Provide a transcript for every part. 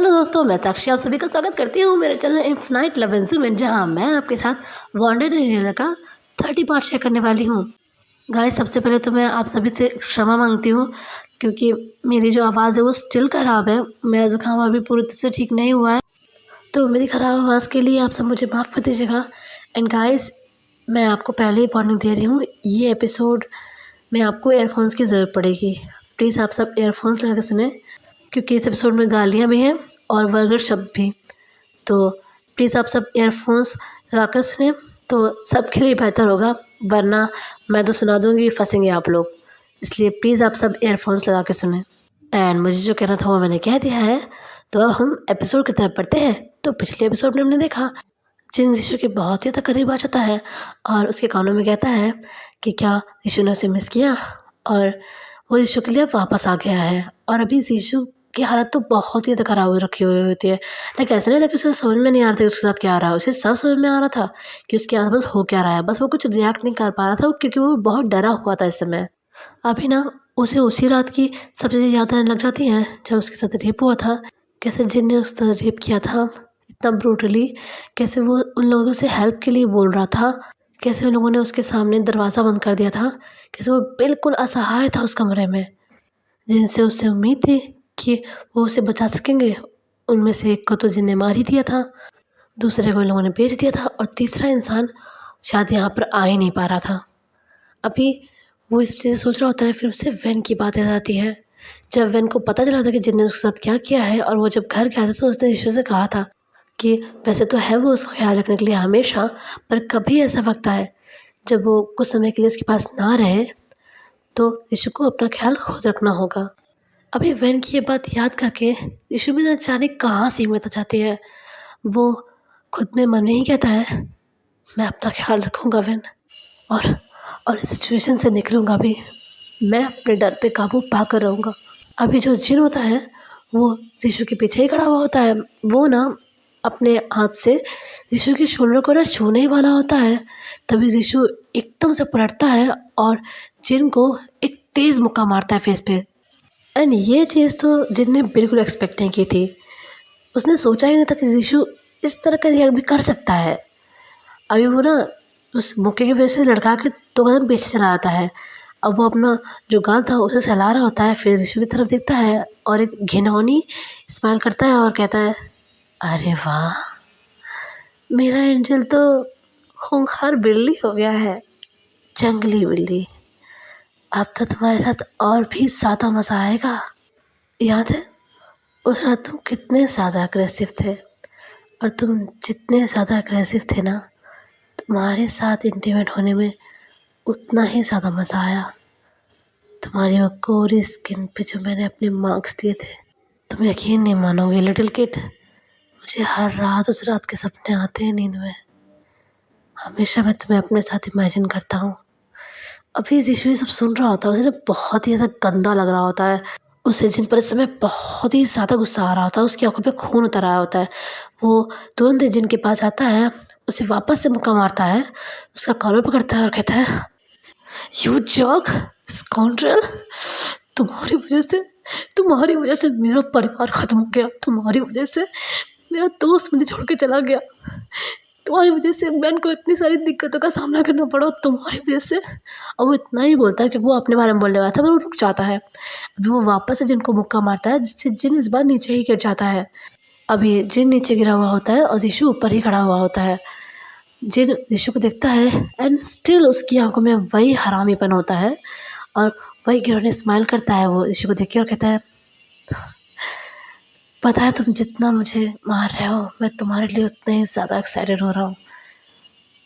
Hello दोस्तों, मैं साक्षी आप सभी का स्वागत करती हूँ मेरे चैनल इन्फिनाइट लव एंड में, जहाँ मैं आपके साथ वांडेड एरिया का 30 पार्ट शेयर करने वाली हूँ। गाइस, सबसे पहले तो मैं आप सभी से क्षमा मांगती हूँ क्योंकि मेरी जो आवाज़ है वो स्टिल ख़राब है। मेरा जुकाम अभी पूरी तरह से ठीक नहीं हुआ है, तो मेरी ख़राब आवाज़ के लिए आप सब मुझे माफ़ कर दीजिएगा। एंड गाइस, मैं आपको पहले ही वार्निंग दे रही हूँ, ये एपिसोड में आपको एयरफोन्स की ज़रूरत पड़ेगी। प्लीज़ आप सब एयरफोन्स लगा के सुने, क्योंकि इस एपिसोड में गालियाँ भी हैं और वल्गर शब्द भी। तो प्लीज़ आप सब एयरफोन्स लगाकर सुने तो सबके लिए बेहतर होगा, वरना मैं तो सुना दूँगी, फंसेंगे आप लोग। इसलिए प्लीज़ आप सब एयरफोन्स लगा के सुने। एंड मुझे जो कहना था वो मैंने कह दिया है, तो अब हम एपिसोड की तरफ बढ़ते हैं। तो पिछले एपिसोड में हमने देखा जिन यीशु के बहुत ही ज़्यादा करीब आ जाता है और उसके कानों में कहता है कि क्या यीशु ने उसे मिस किया, और वो यीशु के लिए वापस आ गया है। और अभी यीशु की हालत तो बहुत ही ज़्यादा ख़राब हो रखी हुई होती है। लाइक ऐसा नहीं था कि उसे समझ में नहीं आ रहा था कि उसके साथ क्या आ रहा है, उसे सब समझ में आ रहा था कि उसके आसपास हो क्या रहा है, बस वो कुछ रिएक्ट नहीं कर पा रहा था क्योंकि वो बहुत डरा हुआ था इस समय। अभी ना उसे उसी रात की सब चीज़ें याद आने लग जाती हैं जब उसके साथ रेप हुआ था, कैसे जिन ने उसके साथ रेप किया था इतना ब्रूटली, कैसे वो उन लोगों से हेल्प के लिए बोल रहा था, कैसे उन लोगों ने उसके सामने दरवाज़ा बंद कर दिया था, कैसे वो बिल्कुल असहाय था उस कमरे में। जिनसे उसे उम्मीद थी कि वो उसे बचा सकेंगे, उनमें से एक को तो जिन ने मार ही दिया था, दूसरे को इन लोगों ने बेच दिया था, और तीसरा इंसान शायद यहाँ पर आ ही नहीं पा रहा था। अभी वो इस चीज़ सोच रहा होता है, फिर उसे वैन की बात याद आती है। जब वैन को पता चला था कि जिन ने उसके साथ क्या किया है, और वो जब घर गया था तो उसने यीशु से कहा था कि वैसे तो है वो उसका ख्याल रखने के लिए हमेशा, पर कभी ऐसा वक्त आए जब वो कुछ समय के लिए उसके पास ना रहे, तो यीशु को अपना ख्याल खुद रखना होगा। अभी वैन की ये बात याद करके यीशु में न जाने कहाँ से हिम्मत आ जाती है। वो खुद में मन में ही कहता है, मैं अपना ख्याल रखूँगा वैन, और इस सिचुएशन से निकलूँगा भी। मैं अपने डर पे काबू पाकर रहूँगा। अभी जो जिन होता है वो यीशु के पीछे ही खड़ा हुआ होता है। वो ना अपने हाथ से यीशु के शोल्डर को ना छूने ही वाला होता है, तभी यीशु एकदम से पलटता है और जिन को एक तेज़ मुक्का मारता है फेस पे। एंड ये चीज़ तो जिन ने बिल्कुल एक्सपेक्ट नहीं की थी। उसने सोचा ही नहीं था कि यीशु इस तरह का रिएक्ट भी कर सकता है। अभी वो ना उस मौके की वजह से लड़का के 2 कदम पीछे चला जाता है। अब वो अपना जो गाल था उसे सहला रहा होता है, फिर यीशु की तरफ देखता है और एक घिनौनी स्माइल करता है और कहता है, अरे वाह! मेरा एंजल तो खूंखार बिल्ली हो गया है, जंगली बिल्ली। अब तो तुम्हारे साथ और भी ज़्यादा मज़ा आएगा। याद है उस रात तुम कितने ज़्यादा अग्रेसिव थे, और तुम जितने ज़्यादा अग्रेसिव थे ना, तुम्हारे साथ इंटीमेट होने में उतना ही ज़्यादा मज़ा आया। तुम्हारी वो कोरी स्किन पे जो मैंने अपने मार्क्स दिए थे, तुम यकीन नहीं मानोगे लिटिल किड, मुझे हर रात उस रात के सपने आते हैं नींद में। हमेशा मैं तुम्हें अपने साथ इमेजिन करता हूँ। अभी यीशु ये सब सुन रहा होता है, उसे ना बहुत ही ज़्यादा गंदा लग रहा होता है। उसे जिन पर इस समय बहुत ही ज़्यादा गुस्सा आ रहा होता है, उसकी आँखों पे खून उतर आया होता है। वो तुरंत जिनके पास आता है, उसे वापस से मुक्का मारता है, उसका कॉलर पकड़ता है और कहता है, यू जर्क स्काउंड्रल, तुम्हारी वजह से मेरा परिवार ख़त्म हो गया, तुम्हारी वजह से मेरा दोस्त मुझे छोड़ के चला गया, तुम्हारी वजह से मैन को इतनी सारी दिक्कतों का सामना करना पड़ा, तुम्हारी वजह से। और वो इतना ही बोलता है कि वो अपने बारे में बोलने वाला था, पर वो रुक जाता है। अभी वो वापस से जिन को मुक्का मारता है, जिससे जिन इस बार नीचे ही गिर जाता है। अभी जिन नीचे गिरा हुआ होता है और यीशु ऊपर ही खड़ा हुआ होता है। जिन यीशु को देखता है एंड स्टिल उसकी आंखों में वही हरामीपन होता है और वही घिनौनी स्माइल करता है वो यीशु को देख के और कहता है, पता है तुम जितना मुझे मार रहे हो, मैं तुम्हारे लिए उतना ही ज़्यादा एक्साइटेड हो रहा हूँ।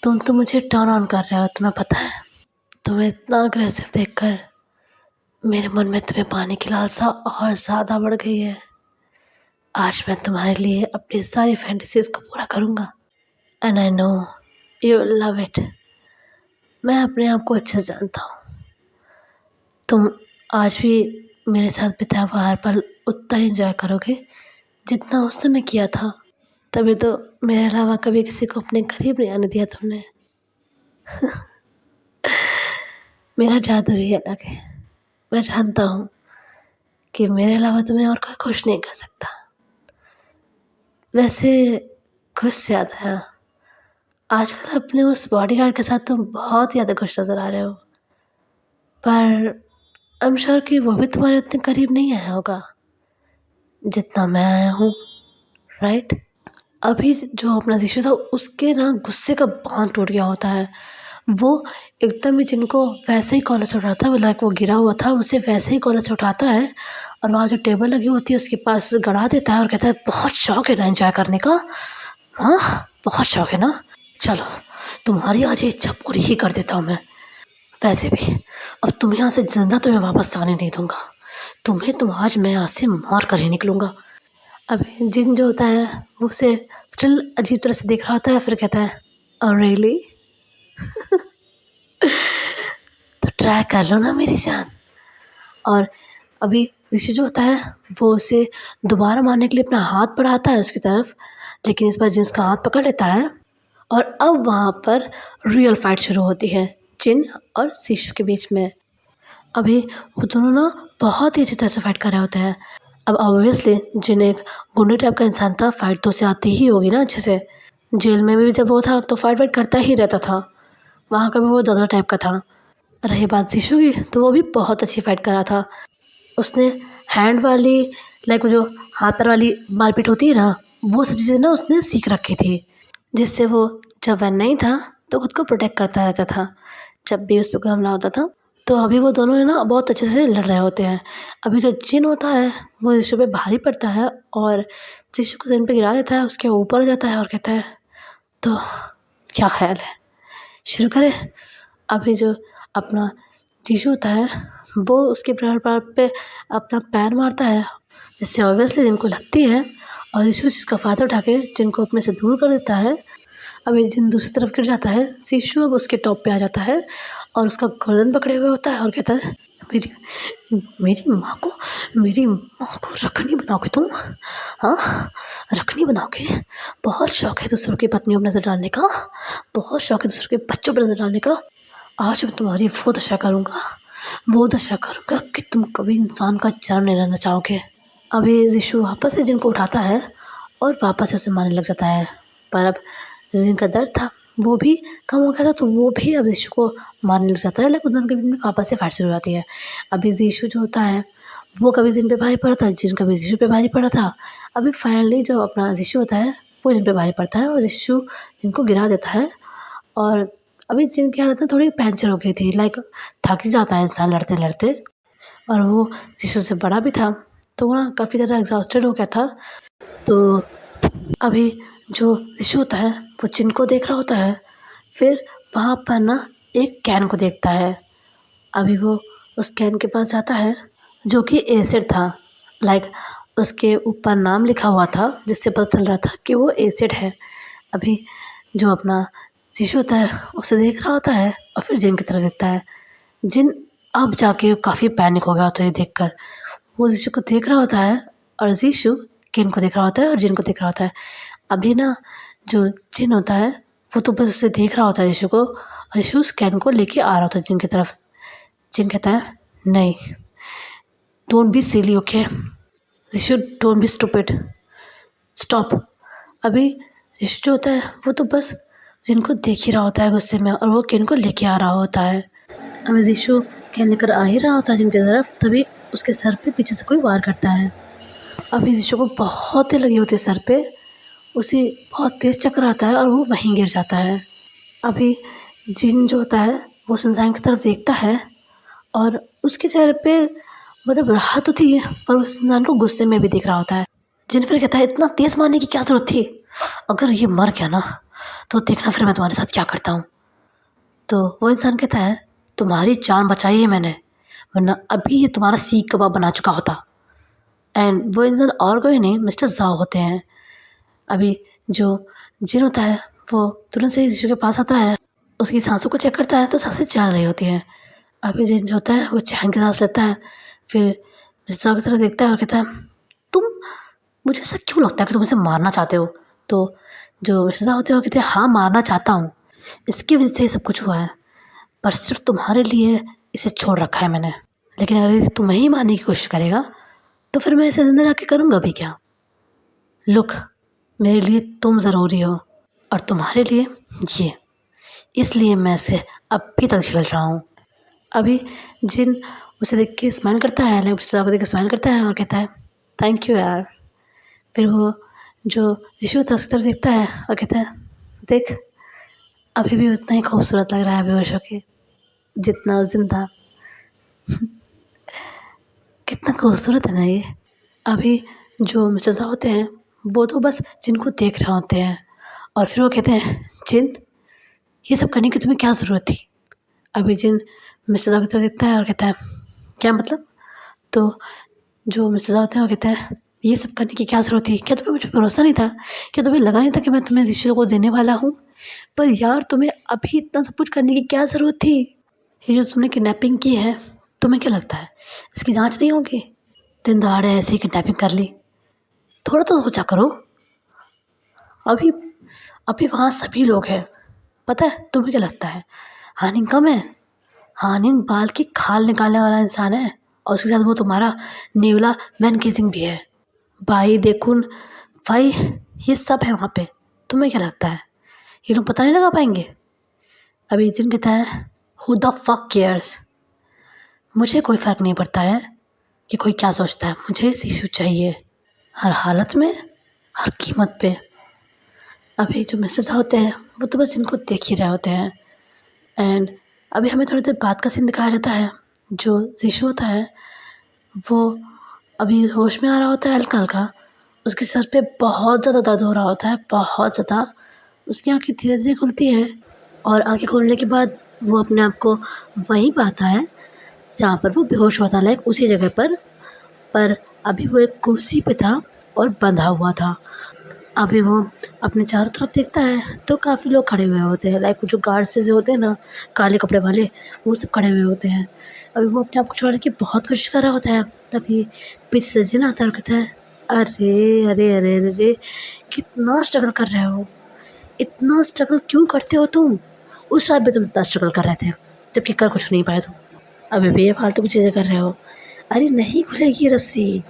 तुम तो मुझे टर्न ऑन कर रहे हो, तुम्हें पता है। तुम्हें इतना अग्रेसिव देखकर मेरे मन में तुम्हें पाने की लालसा और ज़्यादा बढ़ गई है। आज मैं तुम्हारे लिए अपनी सारी फैंटेसीज़ को पूरा करूँगा, and I know you love it. मैं अपने आप को अच्छे से जानता हूँ। तुम आज भी मेरे साथ बिताया हुआ हर पल उतना ही इंजॉय करोगे जितना उस समय किया था। तभी तो मेरे अलावा कभी किसी को अपने करीब नहीं आने दिया तुमने। मेरा जादू ही अलग है। मैं जानता हूँ कि मेरे अलावा तुम्हें और कोई खुश नहीं कर सकता। वैसे खुश ज़्यादा है। आजकल अपने उस बॉडीगार्ड के साथ तुम बहुत ज़्यादा खुश नज़र आ रहे हो। पर आई एम श्योर कि वो भी तुम्हारे उतने करीब नहीं आया होगा, जितना मैं आया हूँ, राइट? अभी जो अपना ऋषि था उसके ना गुस्से का बाँध टूट गया होता है। वो एकदम ही जिनको वैसे ही कॉलर से उठाता है, वो लाइक वो गिरा हुआ था, उसे वैसे ही कॉलर से उठाता है और वहाँ जो टेबल लगी होती है उसके पास गड़ा देता है और कहता है, बहुत शौक है ना एन्जॉय करने का? हाँ, बहुत शौक है ना? चलो, तुम्हारी आज ये इच्छा पूरी ही कर देता हूँ मैं। वैसे भी अब तुम यहाँ से ज़िंदा तुम्हें वापस आने नहीं दूँगा। तुम्हें तो आज मैं यहाँ से मार कर ही निकलूँगा। अभी जिन जो होता है वो उसे स्टिल अजीब तरह से देख रहा होता है, फिर कहता है, ओह रियली? तो ट्राई कर लो ना मेरी जान। और अभी ऋषि जो होता है वो उसे दोबारा मारने के लिए अपना हाथ बढ़ाता है उसकी तरफ, लेकिन इस बार जिन उसका हाथ पकड़ लेता है और अब वहाँ पर रियल फाइट शुरू होती है जिन और शिशु के बीच में। अभी वो दोनों ना बहुत ही अच्छी तरह से फाइट कर रहे होते हैं। अब ऑब्वियसली जिन एक गुंडे टाइप का इंसान था, फाइट तो उसे आती ही होगी ना अच्छे से। जेल में भी जब वो था तो फाइट वाइट करता ही रहता था। वहाँ का भी वो दादा टाइप का था। रही बात शिशु की, तो वो भी बहुत अच्छी फाइट कर रहा था। उसने हैंड वाली लाइक वो जो हाथ पैर वाली मारपीट होती है ना, वो सब चीज़ें ना उसने सीख रखी थी, जिससे वो जब वह नहीं था तो खुद को प्रोटेक्ट करता रहता था जब भी उस पर कोई हमला होता था। तो अभी वो दोनों है ना बहुत अच्छे से लड़ रहे होते हैं। अभी जो जिन होता है वो यीशु पे भारी पड़ता है और यीशु को ज़मीन पे गिरा देता है, उसके ऊपर जाता है और कहता है, तो क्या ख्याल है, शुरू करें? अभी जो अपना यीशु होता है वो उसके पैर पे अपना पैर मारता है, जिससे ऑब्वियसली जिनको लगती है और यीशु जिसका फ़ायदा उठा के जिनको अपने से दूर कर देता है। अब एक जिन दूसरी तरफ गिर जाता है, यीशु अब उसके टॉप पे आ जाता है और उसका गर्दन पकड़े हुए होता है और कहता है, मेरी मेरी माँ को रखनी बनाओगे तुम? हाँ, रखनी बनाओगे? बहुत शौक है दूसरों की पत्नियों पर नज़र डालने का, बहुत शौक है दूसरों के बच्चों पर नज़र डालने का। आज मैं तुम्हारी वो दशा करूँगा कि तुम कभी इंसान का जन्म नहीं लेना चाहोगे। अभी यीशु वापस से जिनको उठाता है और वापस से उसे मारने लग जाता है। पर अब जिनका दर्द था वो भी कम हो गया था, तो वो भी अब यीशु को मारने लग जाता है, लेकिन दोनों के बीच में वापस से फाइट शुरू हो जाती है। अभी यीशु जो होता है वो कभी जिन पे भारी पड़ा था, जिन कभी यीशु पे भारी पड़ा था। अभी फाइनली जो अपना यीशु होता है वो जिन पे भारी पड़ता है और यीशु जिनको गिरा देता है। और अभी जिनकी हालत ना थोड़ी पैंचर हो गई थी, लाइक थक ही जाता है इंसान लड़ते-लड़ते, और वो यीशु से बड़ा भी था, तो वो ना काफ़ी ज़्यादा एग्ज़ॉस्टेड हो गया था। तो अभी जो यीशु होता है वो जिन को देख रहा होता है, फिर वहाँ पर ना एक कैन को देखता है। अभी वो उस कैन के पास जाता है जो कि एसिड था, लाइक उसके ऊपर नाम लिखा हुआ था जिससे पता चल रहा था कि वो एसिड है। अभी जो अपना यीशु होता है उसे देख रहा होता है और फिर जिन की तरफ देखता है। जिन अब जाके काफ़ी पैनिक हो गया होता है ये देखकर। वो यीशु को देख रहा होता है और यीशु किन को देख रहा होता है और जिन को देख रहा होता है। अभी ना जो जिन होता है वो तो बस उसे देख रहा होता है यीशु को, और यीशु उस कैन को लेके आ रहा होता है जिन की तरफ। जिन कहता है, नहीं, don't be silly, okay? Yishu, don't be stupid, stop. अभी यीशु जो होता है वो तो बस जिनको देख ही रहा होता है गुस्से में, और वो किन को लेके आ रहा होता है। अभी यीशु कैन लेकर आ ही रहा होता है जिनकी तरफ, तभी उसके सर पे पीछे से कोई वार करता है। अभी यीशु को बहुत ही लगी होती है सर पे, उसे बहुत तेज़ चक्कर आता है और वो वहीं गिर जाता है। अभी जिन जो होता है वो उस इंसान की तरफ देखता है और उसके चेहरे पे मतलब राहत तो थी, पर उस इंसान को गुस्से में भी दिख रहा होता है। जिन फिर कहता है, इतना तेज़ मारने की क्या ज़रूरत थी? अगर ये मर गया ना तो देखना फिर मैं तुम्हारे साथ क्या करता हूँ। तो वो इंसान कहता है, तुम्हारी जान बचाई है मैंने, वरना अभी ये तुम्हारा सीख कबाब बना चुका होता। एंड वो इंसान और कोई नहीं, मिस्टर ज़ाओ होते हैं। अभी जो जिन होता है वो तुरंत से यीशु के पास आता है, उसकी सांसों को चेक करता है तो सांसें चल रही होती हैं। अभी जिन जो होता है वो चैन की सांस लेता है, फिर मिस्टर ज़ाओ की तरफ देखता है और कहता है, तुम, मुझे ऐसा क्यों लगता है कि तुम इसे मारना चाहते हो? तो जो मिस्टर ज़ाओ होते हैं वो कहते हैं, हाँ, मारना चाहता हूँ, इसकी वजह से ये सब कुछ हुआ है, पर सिर्फ तुम्हारे लिए इसे छोड़ रखा है मैंने। लेकिन अगर ये तुम्हें ही मारने की कोशिश करेगा तो फिर मैं इसे ज़िंदा रख के करूँगा भी क्या? लुक, मेरे लिए तुम ज़रूरी हो और तुम्हारे लिए ये, इसलिए मैं इसे अभी तक झेल रहा हूँ। अभी जिन उसे देख के स्माइल करता है, लाइक मिर्ज़ा को देख के स्माइल करता है और कहता है थैंक यू यार। फिर वो जो यीशु था उसकी तरफ देखता है और कहता है देख, अभी भी उतना ही खूबसूरत लग रहा है बेहोश होके जितना उस दिन था। कितना खूबसूरत है ना ये। अभी जो मिर्ज़ा होते हैं वो तो बस जिन को देख रहे होते हैं और फिर वो कहते हैं जिन, ये सब करने की तुम्हें क्या ज़रूरत थी। अभी जिन मिर्ज़ा की तरफ देखता है और कहता है क्या मतलब। तो जो मिर्ज़ा होते हैं वो कहते हैं ये सब करने की क्या ज़रूरत थी, क्या तुम्हें मुझ पे भरोसा नहीं था, क्या तुम्हें लगा नहीं था कि मैं तुम्हें इस चीज़ को देने वाला हूँ। पर यार तुम्हें अभी इतना सब कुछ करने की क्या ज़रूरत थी। ये जो तुमने किडनैपिंग की है, तुम्हें क्या लगता है इसकी जांच नहीं होगी। दिन दहाड़े ऐसे ही किडनैपिंग कर ली, थोड़ा तो सोचा करो। अभी अभी वहाँ सभी लोग हैं, पता है तुम्हें क्या लगता है हानिंग कम है। हानिंग बाल की खाल निकालने वाला इंसान है और उसके साथ वो तुम्हारा नेवला वैन केसिंग भी है। भाई देखून भाई, ये सब है वहाँ पे, तुम्हें क्या लगता है ये लोग पता नहीं लगा पाएंगे। अभी जिन कहता है हु द फक केयर्स, मुझे कोई फ़र्क नहीं पड़ता है कि कोई क्या सोचता है, मुझे यीशु चाहिए हर हालत में, हर कीमत पे। अभी जो मिसेस होते हैं वो तो बस इनको देख ही रहे होते हैं। एंड अभी हमें थोड़ी देर बाद का सीन दिखाया जाता है। जो यीशु होता है वो अभी होश में आ रहा होता है हल्का हल्का, उसके सर पे बहुत ज़्यादा दर्द हो रहा होता है, बहुत ज़्यादा। उसकी आँखें धीरे धीरे खुलती हैं और आँखें खोलने के बाद वो अपने आप को वहीं पाता है जहाँ पर वो बेहोश हुआ था, लाइक उसी जगह पर अभी वो एक कुर्सी पे था और बंधा हुआ था। अभी वो अपने चारों तरफ देखता है तो काफ़ी लोग खड़े हुए होते हैं, लाइक जो गार्ड्स जैसे होते हैं ना, काले कपड़े वाले, वो सब खड़े हुए होते हैं। अभी वो अपने आप को छुड़ाने की बहुत कोशिश कर रहा होता है, तभी पीछे से जिन आता है और कहता है अरे अरे अरे अरे अरे, कितना स्ट्रगल कर रहे हो, इतना स्ट्रगल क्यों करते हो तुम। उस रात में तुम इतना स्ट्रगल कर रहे थे जबकि कर कुछ नहीं पाए तुम, अभी भी ये फालतू की चीज़ें कर रहे हो। अरे नहीं खुलेगी रस्सी।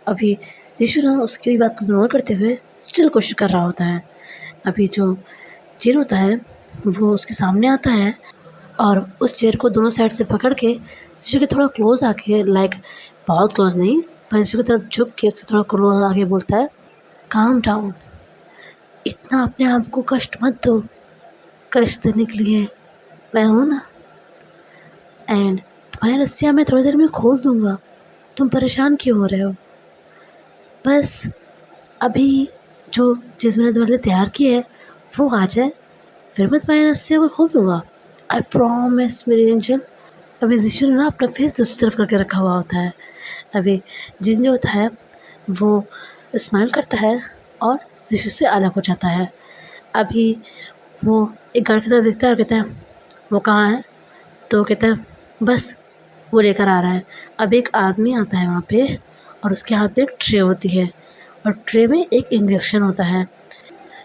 अभी यीशु ना उसकी बात को इग्नोर करते हुए स्टिल कोशिश कर रहा होता है। अभी जो चेयर होता है वो उसके सामने आता है और उस चेयर को दोनों साइड से पकड़ के यीशु के थोड़ा क्लोज आके, लाइक बहुत क्लोज नहीं पर यीशु की तरफ झुक के उसके थोड़ा क्लोज आके बोलता है काम डाउन, इतना अपने आप को कष्ट मत दो, कष्ट देने के लिए मैं हूँ ना। एंड तुम्हारी रस्सियाँ मैं थोड़ी देर में खोल दूँगा, तुम परेशान क्यों हो रहे हो। बस अभी जो चीज़ मैंने तुम्हारे लिए तैयार की है वो आ जाए, फिर मैं तुम्हारी रस्सियों को खोल दूँगा, आई प्रॉमिस मेरी एंजल। अभी यीशु ने ना अपना फेस दूसरी तरफ करके रखा हुआ होता है। अभी जिन जो होता है वो स्माइल करता है और यीशु से अलग हो जाता है। अभी वो एक गार्ड की तरफ देखता है और कहता है वो कहाँ है। तो वो कहता है बस वो लेकर आ रहा है। अब एक आदमी आता है वहाँ पे और उसके हाथ में एक ट्रे होती है और ट्रे में एक इंजेक्शन होता है।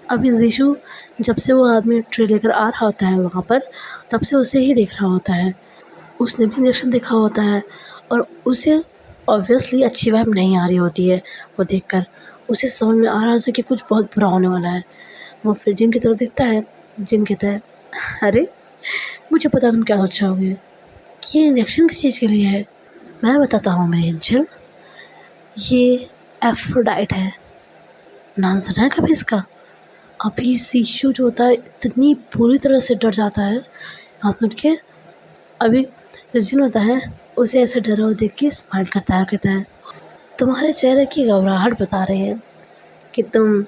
अब यीशु जब से वो आदमी ट्रे लेकर आ रहा होता है वहाँ पर, तब से उसे ही देख रहा होता है। उसने भी इंजेक्शन देखा होता है और उसे ऑब्वियसली अच्छी वाइब नहीं आ रही होती है। वो देखकर उसे समझ में आ रहा होता है कि कुछ बहुत बुरा होने वाला है। वो फिर जिन की तरफ देखता है, जिन कहता है अरे मुझे पता तुम क्या सोच रहे होगे, कि ये इंजेक्शन किस चीज़ के लिए है। मैं बताता हूँ मेरे एंजल, ये एफ्रोडाइट है, नाम सुना है कभी इसका। अभी यीशु जो होता है इतनी पूरी तरह से डर जाता है हाथ में के। अभी जो जिन होता है उसे ऐसा डरा हुआ देख के स्माइल करता है और कहता है तुम्हारे चेहरे की घबराहट बता रही है कि तुम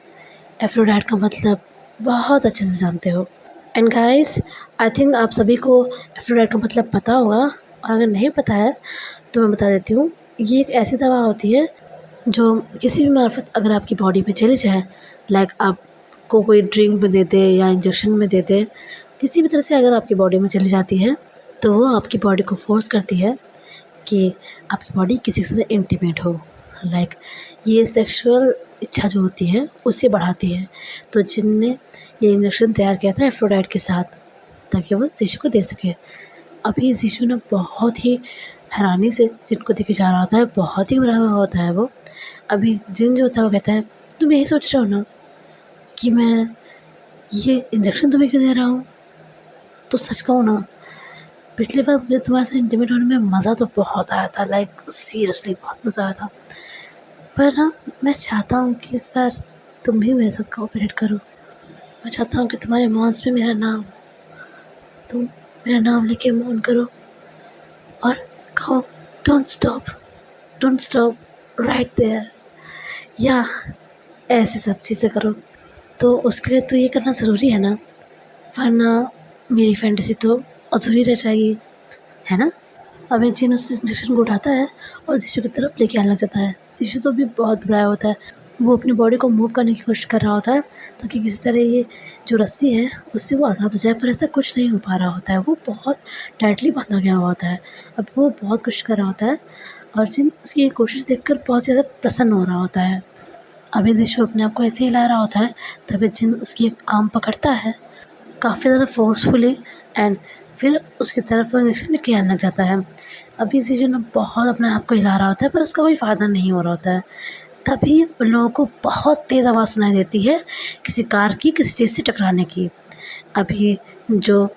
एफ्रोडाइट का मतलब बहुत अच्छे से जानते हो। एंड गाइस, आई थिंक आप सभी को एफ्रोडाइट का मतलब पता होगा, और अगर नहीं पता है तो मैं बता देती हूँ। ये एक ऐसी दवा होती है जो किसी भी मार्फत अगर आपकी बॉडी में चली जाए, लाइक आपको कोई ड्रिंक में दे दे या इंजेक्शन में दे दे, किसी भी तरह से अगर आपकी बॉडी में चली जाती है तो वो आपकी बॉडी को फोर्स करती है कि आपकी बॉडी किसी के साथ इंटीमेट हो, लाइक ये सेक्सुअल इच्छा जो होती है उसे बढ़ाती है। तो जिनने ये इंजेक्शन तैयार किया था एफ्रोडाइट के साथ ताकि वो यीशु को दे सके। अभी यीशु ने बहुत ही हैरानी से जिनको देखे जा रहा होता है, बहुत ही बुरा हुआ होता है वो। अभी जिन जो होता है वो कहता है तुम यही सोच रहे हो ना कि मैं ये इंजेक्शन तुम्हें क्यों दे रहा हूँ। तो सच कहूँ ना, पिछली बार मुझे तुम्हारे साथ इंटीमेट होने में मज़ा तो बहुत आया था, लाइक सीरियसली बहुत मज़ा आया था। पर ना मैं चाहता हूँ कि इस बार तुम भी मेरे साथ कोऑपरेट करो। मैं चाहता हूँ कि तुम्हारे माउस में मेरा नाम, तुम मेरा नाम लेके मौन करो और कहो डोंट स्टॉप राइट देयर, या ऐसी सब चीज़ें करो। तो उसके लिए तो ये करना ज़रूरी है ना, वरना मेरी फैंटेसी तो अधूरी रह जाएगी, है ना। अब जिन उस इंजेक्शन को उठाता है और जीशु की तरफ लेके आने लग जाता है। जीशु तो भी बहुत घबराया होता है, वो अपनी बॉडी को मूव करने की कोशिश कर रहा होता है ताकि किसी तरह ये जो रस्सी है उससे वो आज़ाद हो जाए, पर ऐसा कुछ नहीं हो पा रहा होता है, वो बहुत टाइटली बांधा गया हुआ होता है। अब वो बहुत कोशिश कर रहा होता है और जिन उसकी ये कोशिश देखकर बहुत ज़्यादा प्रसन्न हो रहा होता है। अभी जीशु अपने आप को ऐसे ही हिला रहा होता है, तभी जिन उसकी एक आर्म पकड़ता है काफ़ी ज़्यादा फोर्सफुली, एंड फिर उसकी तरफ वो इंजेक्शन लेके आने लग जाता है। अभी जीशु ना बहुत अपने आप को हिला रहा होता है, पर उसका कोई फ़ायदा नहीं हो रहा होता है। तभी उन लोगों को बहुत तेज़ आवाज़ सुनाई देती है, किसी कार की किसी चीज़ से टकराने की। अभी जो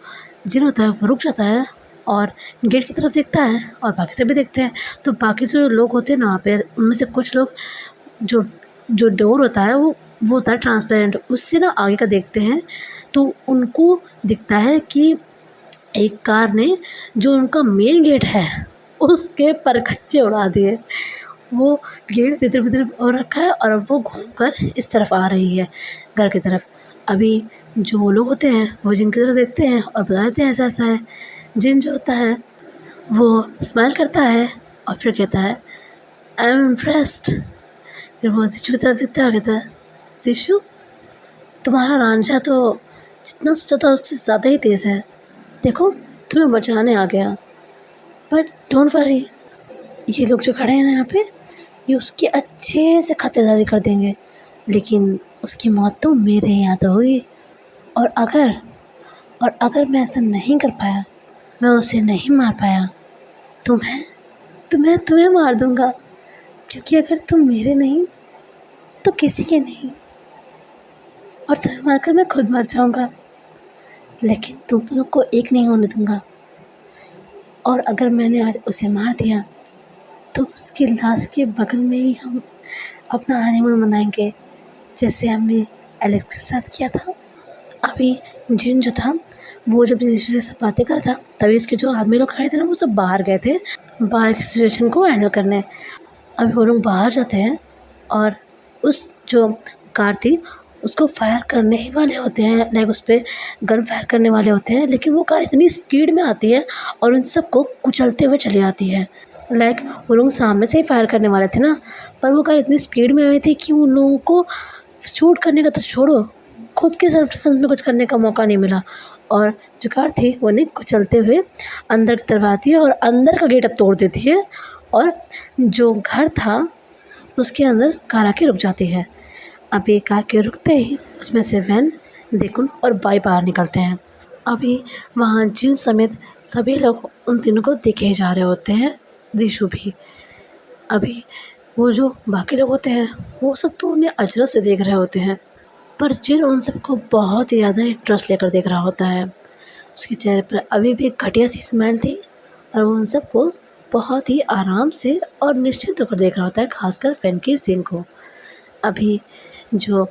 जिन होता है वो रुक जाता है और गेट की तरफ देखता है और बाकी सभी देखते हैं। तो बाकी जो लोग होते हैं ना वहाँ पे, उनमें से कुछ लोग जो जो डोर होता है वो होता है ट्रांसपेरेंट, उससे ना आगे का देखते हैं। तो उनको दिखता है कि एक कार ने जो उनका मेन गेट है उसके परखच्चे उड़ा दिए। वो गेट तितर-बितर हो रखा है और अब वो घूमकर इस तरफ आ रही है, घर की तरफ। अभी जो वो लोग होते हैं वो जिन की तरफ देखते हैं और बता देते हैं ऐसा-ऐसा है। जिन जो होता है वो स्माइल करता है और फिर कहता है आई एम इम्प्रेस्ड। फिर वो जीशु की तरफ देखता है और कहता है जीशु, तुम्हारा रांझा तो जितना सोचा था उससे ज़्यादा ही तेज़ है। देखो तुम्हें बचाने आ गया, बट डोंट वरी, ये लोग जो खड़े हैं ना यहाँ पे, ये उसकी अच्छे से खातिरदारी कर देंगे, लेकिन उसकी मौत तो मेरे यहाँ तो हुई। और अगर मैं ऐसा नहीं कर पाया, मैं उसे नहीं मार पाया, तो तुम्हें मार दूँगा, क्योंकि अगर तुम मेरे नहीं तो किसी के नहीं, और तुम्हें मारकर मैं खुद मर जाऊँगा, लेकिन तुम दोनों को एक नहीं होने दूँगा। और अगर मैंने आज उसे मार दिया तो उसकी लाश के बगल में ही हम अपना हनीमून मनाएंगे, जैसे हमने एलेक्स के साथ किया था। अभी जिन जो था वो जब यीशु से सब बातें कर रहा था, तभी उसके जो आदमी लोग खड़े थे ना वो सब बाहर गए थे, बाहर की सिचुएशन को हैंडल करने। अभी वो लोग बाहर जाते हैं और उस जो कार थी उसको फायर करने ही वाले होते हैं, लाइक उस पर गन फायर करने वाले होते हैं, लेकिन वो कार इतनी स्पीड में आती है और उन सबको कुचलते हुए चली आती है। लाइक वो लोग सामने से ही फायर करने वाले थे ना, पर वो कार इतनी स्पीड में आई थी कि उन लोगों को शूट करने का तो छोड़ो, खुद के सेल्फ डिफेंस में कुछ करने का मौका नहीं मिला। और जो कार थी वो उन्हें कुचलते हुए अंदर की तरफ आती है और अंदर का गेट अब तोड़ देती है, और जो घर था उसके अंदर कार आके रुक जाती है। अभी कार के रुकते ही उसमें से वैन, देखुन और बाई बाहर निकलते हैं। अभी वहाँ जिन समेत सभी लोग उन तीनों को देखे जा रहे होते हैं, जीशु भी। अभी वो जो बाकी लोग होते हैं वो सब तो उन्हें अजरत से देख रहे होते हैं, पर जिन उन सबको बहुत ही ज़्यादा इंटरेस्ट लेकर देख रहा होता है। उसके चेहरे पर अभी भी एक घटिया सी स्माइल थी और वो उन सबको बहुत ही आराम से और निश्चिंत होकर देख रहा होता है, खासकर फैन सिंह को। अभी जो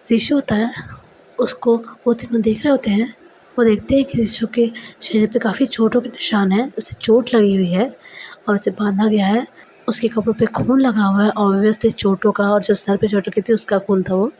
जीशु होता है उसको वो तीनों देख रहे होते हैं। वो देखते हैं कि जीशु के शरीर पे काफ़ी चोटों के निशान हैं, उसे चोट लगी हुई है और उसे बांधा गया है। उसके कपड़ों पे खून लगा हुआ है, ऑब्वियसली चोटों का, और जो सर पे चोट लगी थी उसका खून था वो।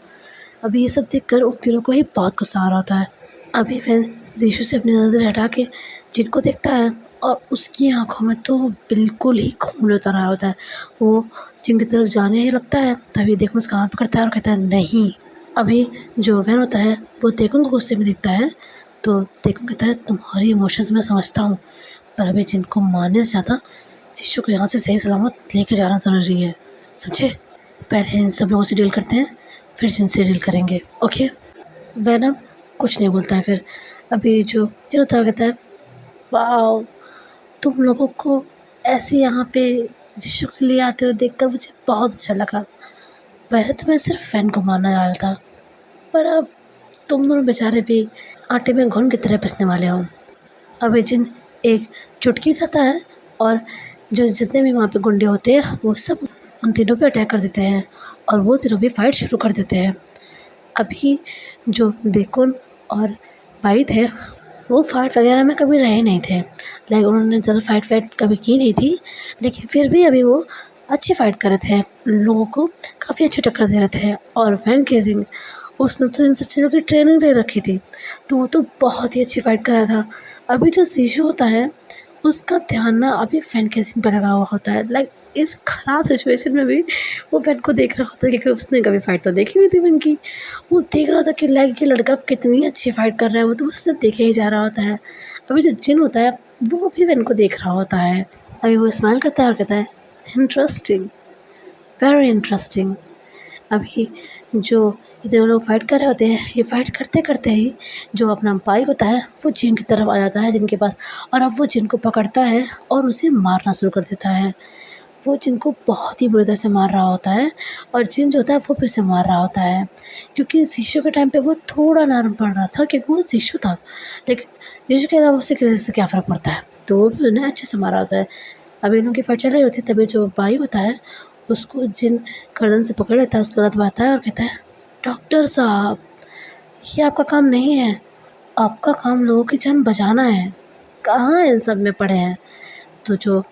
अभी ये सब देखकर उन तीनों को ही बहुत गुस्सा आ रहा होता है। अभी फिर जीशु से अपनी नज़र हटा के जिनको देखता है और उसकी आँखों में तो बिल्कुल ही खून उतर रहा होता है। वो जिन की तरफ जाने ही लगता है, तभी देखो उसका हाथ पकड़ता है और कहता है नहीं। अभी जो वैन होता है वो देखून को गुस्से में देखता है, तो देखून कहता है तुम्हारी इमोशंस मैं समझता हूँ, पर अभी जिनको मारने से ज़्यादा जीशु को यहाँ से सही सलामत लेके जाना ज़रूरी है, समझे। पहले इन सब लोगों से डील करते हैं, फिर जिनसे डील करेंगे, ओके। वैनम कुछ नहीं बोलता है। फिर अभी जो जिन होता है कहता है वाह, तुम लोगों को ऐसे यहाँ पे जीशु के लिए आते हुए देखकर मुझे बहुत अच्छा लगा। पहले तो मैं सिर्फ फ़ैन को मारना चाह रहा था, पर अब तुम दोनों बेचारे भी आटे में घुन की तरह पिसने वाले हो। अब ये जिन एक चुटकी उठाता है और जो जितने भी वहाँ पे गुंडे होते हैं वो सब उन तीनों पे अटैक कर देते हैं और वो तीनों भी फाइट शुरू कर देते हैं। अभी जो देखुन और भाई थे वो फाइट वगैरह में कभी रहे नहीं थे, लाइक उन्होंने ज़्यादा फाइट कभी की नहीं थी, लेकिन फिर भी अभी वो अच्छी फाइट कर रहे थे, लोगों को काफ़ी अच्छी टक्कर दे रहे थे। और वैन केजिंग उसने तो इन सब चीज़ों की ट्रेनिंग ले रखी थी, तो वो तो बहुत ही अच्छी फाइट कर रहा था। अभी जो जीशू होता है उसका ध्यान ना अभी वैन केजिंग पे लगा हुआ होता है, लाइक इस ख़राब सिचुएशन में भी वो वैन को देख रहा होता है, क्योंकि उसने कभी फाइट तो देखी हुई थी वैन की। वो देख रहा था कि लाइक ये लड़का कितनी अच्छी फाइट कर रहा है, वो तो उससे देखे ही जा रहा होता है। अभी जो जिन होता है वो भी वैन को देख रहा होता है। अभी वो स्माइल करता है और कहता है इंटरेस्टिंग, वेरी इंटरेस्टिंग। अभी जो ये दोनों लोग फाइट कर रहे होते हैं, ये फाइट करते करते ही जो अपना भाई होता है वो जिन की तरफ आ जाता है, जिन के पास, और अब वो जिन को पकड़ता है और उसे मारना शुरू कर देता है। वो जिन को बहुत ही बुरी तरह से मार रहा होता है और जिन जो होता है वो फिर से मार रहा होता है, क्योंकि शिशु के टाइम पे वो थोड़ा नरम पड़ रहा था क्योंकि वो शिशु था, लेकिन शिशु के अलावा उससे किसी से क्या फ़र्क पड़ता है, तो वो भी उन्हें अच्छे से मारा होता है। अभी इनकी फाइट चल रही होती है, तभी जो भाई होता है उसको जिन गर्दन से पकड़ लेता है, उसको लतवाता है और कहता है डॉक्टर साहब, ये आपका काम नहीं है, आपका काम लोगों की जान बचाना है, कहाँ इन सब में पड़े हैं। तो जो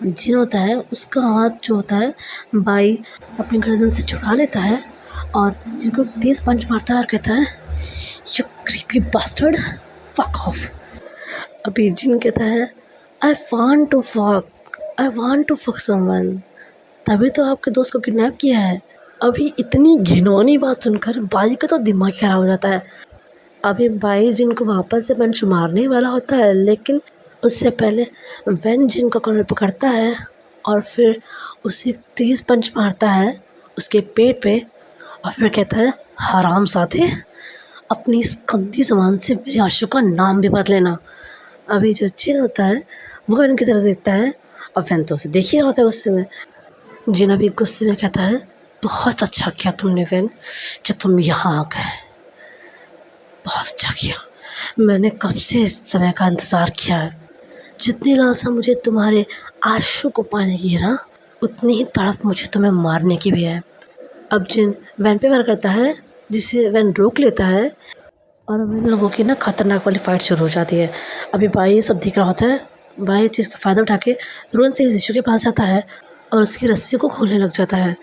जिन होता है उसका हाथ जो होता है भाई अपनी गर्दन से छुड़ा लेता है और जिनको तेज़ पंच मारता है और कहता है you creepy bastard, fuck off. अभी जिन कहता है I want to fuck someone, तभी तो आपके दोस्त को किडनैप किया है। अभी इतनी घिनौनी बात सुनकर बाई का तो दिमाग खराब हो जाता है। अभी बाई जिन को वापस से पंच मारने वाला होता है, लेकिन उससे पहले वैन जिन का कॉलर पकड़ता है और फिर उसे तेज़ पंच मारता है उसके पेट पे और फिर कहता है हरामजादे, अपनी इस गंदी ज़ुबान से मेरे आशू का नाम भी मत लेना। अभी जो जिन होता है वो इनकी तरफ देखता है और वैन तो उसे देख ही रहा होता है गुस्से में। जिन अभी गुस्से में कहता है बहुत अच्छा किया तुमने वैन, जो तुम यहाँ आ गए, बहुत अच्छा किया, मैंने कब से इस समय का इंतज़ार किया है। जितनी लालसा मुझे तुम्हारे आशू को पाने की है ना, उतनी ही तड़प मुझे तुम्हें मारने की भी है। अब जिन वैन पे वार करता है जिसे वैन रोक लेता है और अब इन लोगों की ना खतरनाक वाली फाइट शुरू हो जाती है। अभी भाई ये सब दिख रहा होता है, भाई इस चीज़ का फ़ायदा उठा के तुरंत से ऋषु के पास जाता है और उसकी रस्सी को खोलने लग जाता है।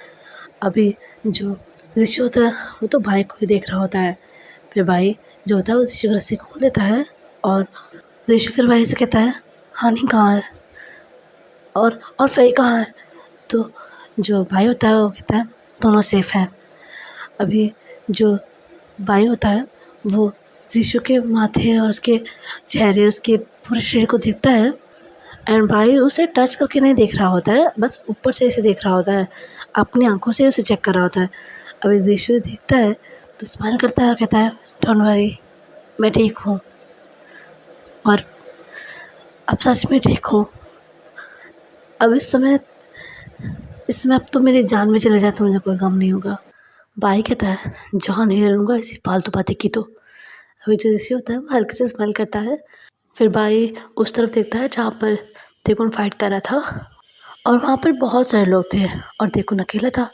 अभी जो ऋषु होता है वो तो भाई को ही देख रहा होता है, फिर भाई जो होता है वो ऋषु की रस्सी खोल देता है और ऋषु फिर भाई से कहता है हानि कहाँ है और फ़ई कहाँ है। तो जो भाई होता है वो कहता है दोनों सेफ़ हैं। अभी जो भाई होता है वो जीशु के माथे और उसके चेहरे, उसके पूरे शरीर को देखता है एंड भाई उसे टच करके नहीं देख रहा होता है, बस ऊपर से इसे देख रहा होता है, अपनी आंखों से उसे चेक कर रहा होता है। अभी जीशु देखता है तो स्माइल करता है और कहता है डोंट वरी, मैं ठीक हूँ और अब सच में ठीक हूँ। अब इसमें अब तो मेरी जान में चले जाए तो मुझे कोई गम नहीं होगा। भाई कहता है जान नहीं लूँगा ऐसी फालतू बातें की तो। अभी जो ऋषि होता है वो हल्के से स्माइल करता है, फिर भाई उस तरफ देखता है जहाँ पर देखुन फाइट कर रहा था और वहाँ पर बहुत सारे लोग थे और देखुन अकेला था।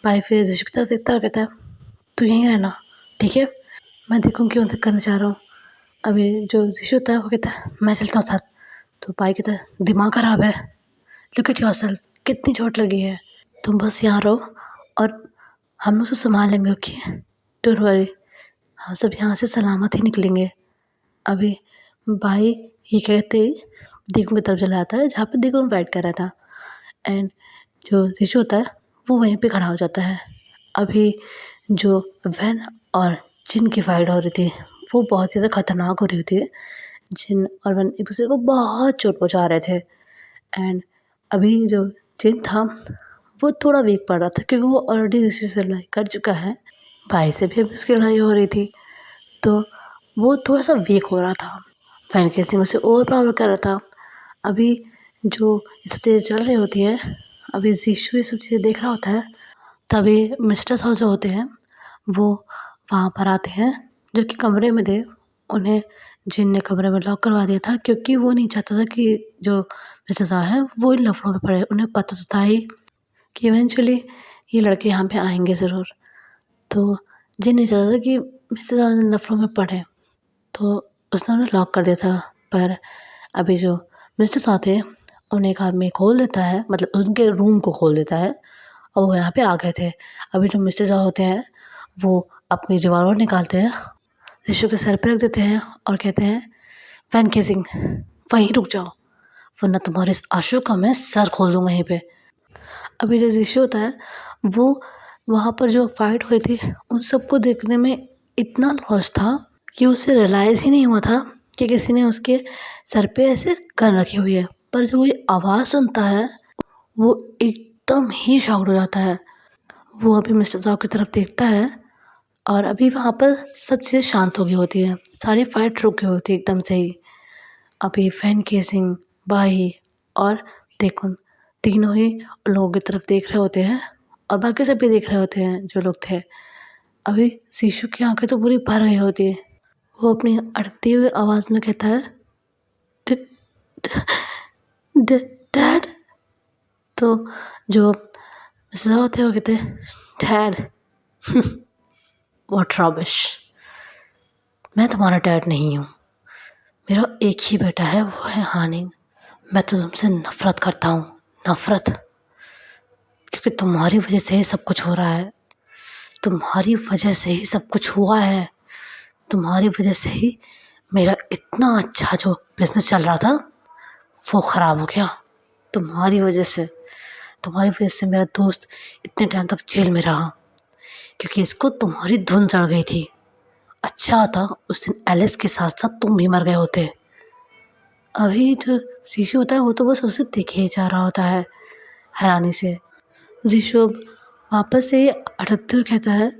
भाई फिर ऋषि की तरफ देखता है और कहता है तू यहीं रहना, ठीक है, मैं देखूँ क्यों तक करना चाह रहा हूँ। अभी जो ऋषि होता है वो कहता है मैं चलता हूँ साथ। तो भाई कहता है दिमाग ख़राब है, लुक एट योरसेल्फ, कितनी चोट लगी है, तुम बस यहाँ रहो और हम लोग सब संभाल लेंगे, ओके, डोंट वरी, हम सब यहाँ से सलामत ही निकलेंगे। अभी भाई ये कहते ही देखून की तरफ चला आता है जहाँ पे देखून फाइट कर रहा था एंड जो ऋषि होता है वो वहीं पे खड़ा हो जाता है। अभी जो वैन और जिन की फाइट हो रही थी वो बहुत ज़्यादा खतरनाक हो रही थी। जिन और वैन एक दूसरे को बहुत चोट पहुँचा रहे थे एंड अभी जो जिन था वो थोड़ा वीक पड़ रहा था क्योंकि वो ऑलरेडी ऋषि से लड़ाई कर चुका है, भाई से भी अभी उसकी लड़ाई हो रही थी, तो वो थोड़ा सा वीक हो रहा था। वैन केसिंग उसे ओवर पावर कर रहा था। अभी जो ये सब चीज़ें चल रही होती है, अभी जीशु ये सब चीज़ें देख रहा होता है, तभी मिस्टर साउ जो होते हैं वो वहाँ पर आते हैं, जो कि कमरे में थे। उन्हें जिन ने कमरे में लॉक करवा दिया था, क्योंकि वो नहीं चाहता था कि जो मिस्टर ज़ा है वो इन लफड़ों में पड़े। उन्हें पता तो था ही कि इवेंचुअली ये लड़के यहाँ पे आएँगे ज़रूर। तो जिन नहीं चाहता था कि मिस्टर ज़ा इन लफड़ों में पड़े, तो उसने उन्हें लॉक कर दिया था। पर अभी जो मिस्टर ज़ा थे, उन्हें एक आदमी खोल देता है, मतलब उनके रूम को खोल देता है और वो यहाँ पे आ गए थे। अभी जो मिस्टर ज़ा होते हैं, वो अपनी रिवॉल्वर निकालते हैं, ज़ीशु के सर पे रख देते हैं और कहते हैं, वैन केसिंग, वहीं रुक जाओ, वरना तुम्हारे इस आशु का मैं सर खोल दूँगा यहीं पे। अभी जो ज़ीशु होता है, वो वहाँ पर जो फाइट हुई थी, उन सबको देखने में इतना लॉस्ट था कि उसे रियलाइज़ ही नहीं हुआ था कि किसी ने उसके सर पे ऐसे गन रखी हुई है। पर जब वो ये आवाज़ सुनता है, वो एकदम ही शॉक्ड हो जाता है। वो अभी मिस्टर ज़ाओ की तरफ देखता है और अभी वहाँ पर सब चीज़ें शांत हो गई होती है, सारी फाइट रुक गई होती है एकदम से ही। अभी फैन केसिंग, बाई और देखुन, तीनों ही उन लोगों की तरफ देख रहे होते हैं और बाकी सब भी देख रहे होते हैं जो लोग थे। अभी ज़ीशु की आँखें तो पूरी भर रही होती है। वो अपनी अड़कती हुई आवाज़ में कहता है, "ड ड डैड?" तो जो मिस्टर ज़ाओ थे वो कहते हैं, "डैड? What rubbish! मैं तुम्हारा डैड नहीं हूँ। मेरा एक ही बेटा है, वो है हानिंग। मैं तो तुमसे नफ़रत करता हूँ, नफ़रत। क्योंकि तुम्हारी वजह से ही सब कुछ हो रहा है। तुम्हारी वजह से ही सब कुछ हुआ है। तुम्हारी वजह से ही मेरा इतना अच्छा जो बिज़नेस चल रहा था, वो ख़राब हो गया। तुम्हारी वजह से। तुम्हारी वजह से मेरा दोस्त इतने टाइम तक जेल में रहा, क्योंकि इसको तुम्हारी धुन चढ़ गई थी। अच्छा होता उस दिन एलिस के साथ-साथ तुम भी मर गए होते।" अभी जो ज़ीशु होता है, वो तो बस उसे देखे ही जा रहा होता है हैरानी से। ज़ीशु अब वापस से अटकते हुए कहता है,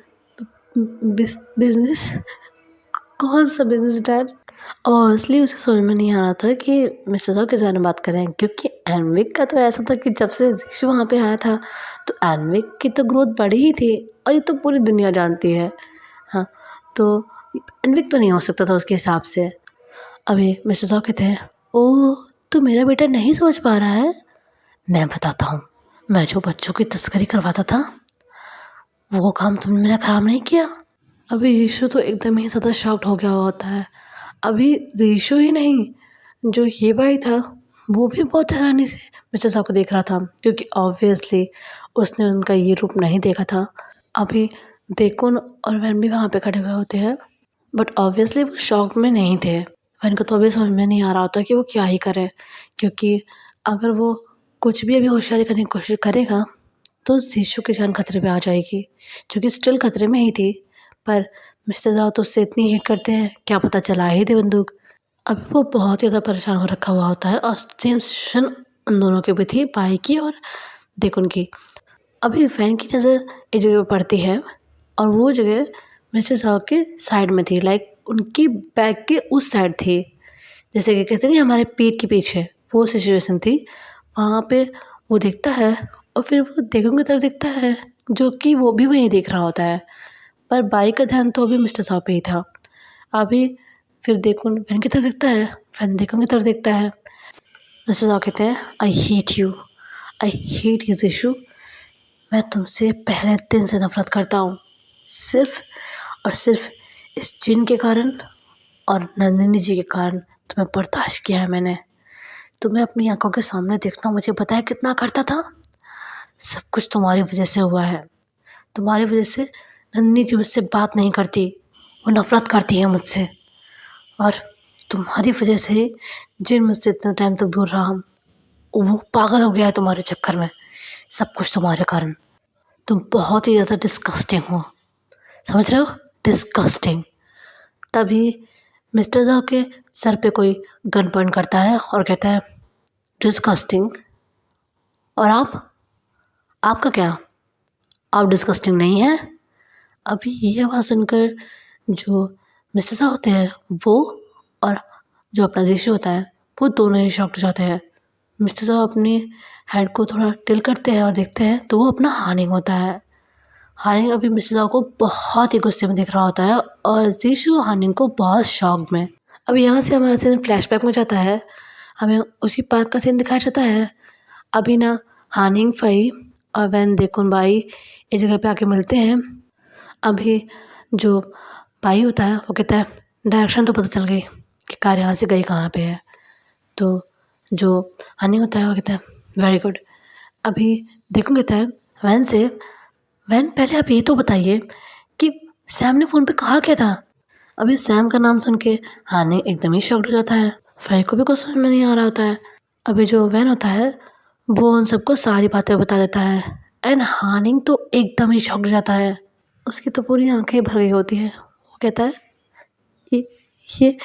बिज़नेस? कौन-सा बिज़नेस डैड?" ऑब्वियसली उसे समझ में नहीं आ रहा था कि मिस्टर ज़ाओ किस बारे में बात कर रहे हैं, क्योंकि एनविक का तो ऐसा था कि जब से ज़ीशु वहाँ पे आया था, तो एनविक की तो ग्रोथ बढ़ी ही थी और ये तो पूरी दुनिया जानती है। हाँ, तो एनविक तो नहीं हो सकता था उसके हिसाब से। अभी मिस्टर ज़ाओ कहते हैं, "ओह! तो मेरा बेटा नहीं समझ पा रहा है? मैं बताता हूँ। मैं जो बच्चों की तस्करी करवाता था, वो काम तुमने मेरा ख़राब नहीं किया।" अभी यीशु तो एकदम ही ज़्यादा शॉक्ड हो गया होता है। अभी यीशु ही नहीं, जो ये भाई था, वो भी बहुत हैरानी से मिस्टर ज़ाओ को देख रहा था, क्योंकि ऑब्वियसली उसने उनका ये रूप नहीं देखा था। अभी देखुन और वैन भी वहाँ पे खड़े हुए होते हैं, बट ऑब्वियसली वो शॉक में नहीं थे। वैन को तो अभी समझ में नहीं आ रहा होता कि वो क्या ही करे, क्योंकि अगर वो कुछ भी अभी होशियारी करने की कोशिश करेगा, तो ज़ीशु की जान खतरे में आ जाएगी, जो कि स्टिल खतरे में ही थी। पर मिस्टर ज़ाओ तो उससे इतनी हिट करते हैं, क्या पता चला ही दे बंदूक। अभी वो बहुत ही ज़्यादा परेशान हो रखा हुआ होता है और सेम सिचुएशन उन दोनों की भी थी, बाई की और देखुन की। अभी फैन की नज़र एक जगह पे पड़ती है और वो जगह मिस्टर ज़ाओ के साइड में थी, लाइक उनकी बैक के उस साइड थी। जैसे कि कहते नहीं हमारे पीठ के पीछे, वो सिचुएशन थी। वहाँ पे वो देखता है और फिर वो देखुन की तरफ देखता है, जो कि वो भी वहीं देख रहा होता है। पर बाई का ध्यान तो अभी मिस्टर ज़ाओ पे ही था। अभी फिर देखुन फैन की तरफ देखता है, फैन देखुन की तरफ देखता है। मिस्टर ज़ाओ कहते हैं, आई हेट यू ज़ीशु। मैं तुमसे पहले दिन से नफ़रत करता हूँ, सिर्फ़ और सिर्फ़ इस जिन के कारण और नंदिनी जी के कारण तुम्हें बर्दाश्त किया है मैंने। तुम्हें अपनी आँखों के सामने देखना मुझे पता है कितना करता था। सब कुछ तुम्हारी वजह से हुआ है। तुम्हारी वजह से नंदिनी जी मुझसे बात नहीं करती, वो नफ़रत करती है मुझसे। और तुम्हारी वजह से ही जिन मुझसे इतना टाइम तक दूर रहा, वो पागल हो गया है तुम्हारे चक्कर में। सब कुछ तुम्हारे कारण। तुम बहुत ही ज़्यादा डिस्गस्टिंग हो, समझ रहे हो? डिस्गस्टिंग। तभी मिस्टर ज़ाओ के सर पे कोई गन पॉइंट करता है और कहता है, डिस्गस्टिंग? और आपका क्या? आप डिस्गस्टिंग नहीं हैं? अभी ये आवाज़ सुनकर जो मिस्टर ज़ाओ होते हैं, वो और जो अपना ज़ीशु होता है, वो दोनों ही शॉक्ड हो जाते हैं। मिस्टर ज़ाओ अपनी हेड को थोड़ा टिल्ट करते हैं और देखते हैं, तो वो अपना हानिंग होता है। हानिंग अभी मिस्टर जाओ को बहुत ही गुस्से में देख रहा होता है और जीशु हानिंग को बहुत शॉक में। अब यहाँ से हमारा सीन फ्लैशबैक में जाता है, हमें उसी पार्क का सीन दिखाया जाता है। अभी ना हानिंग, फई और वैन देखुनबाई इस जगह पे आके मिलते हैं। अभी जो भाई होता है वो कहता है डायरेक्शन तो पता चल गई कि कार यहाँ से गई कहाँ पे है। तो जो हानिंग होता है वो कहता है वेरी गुड। अभी देखूँ कहता है वैन से, वैन पहले आप ये तो बताइए कि सैम ने फ़ोन पे कहा क्या था। अभी सैम का नाम सुन के हानिंग एकदम ही शॉक्ड हो जाता है, फई को भी कुछ समझ में नहीं आ रहा होता है। अभी जो वैन होता है वो उन सबको सारी बातें बता देता है एंड हानिंग तो एकदम ही शॉक्ड हो जाता है, उसकी तो पूरी आंखें भर गई होती है। वो कहता है ये ये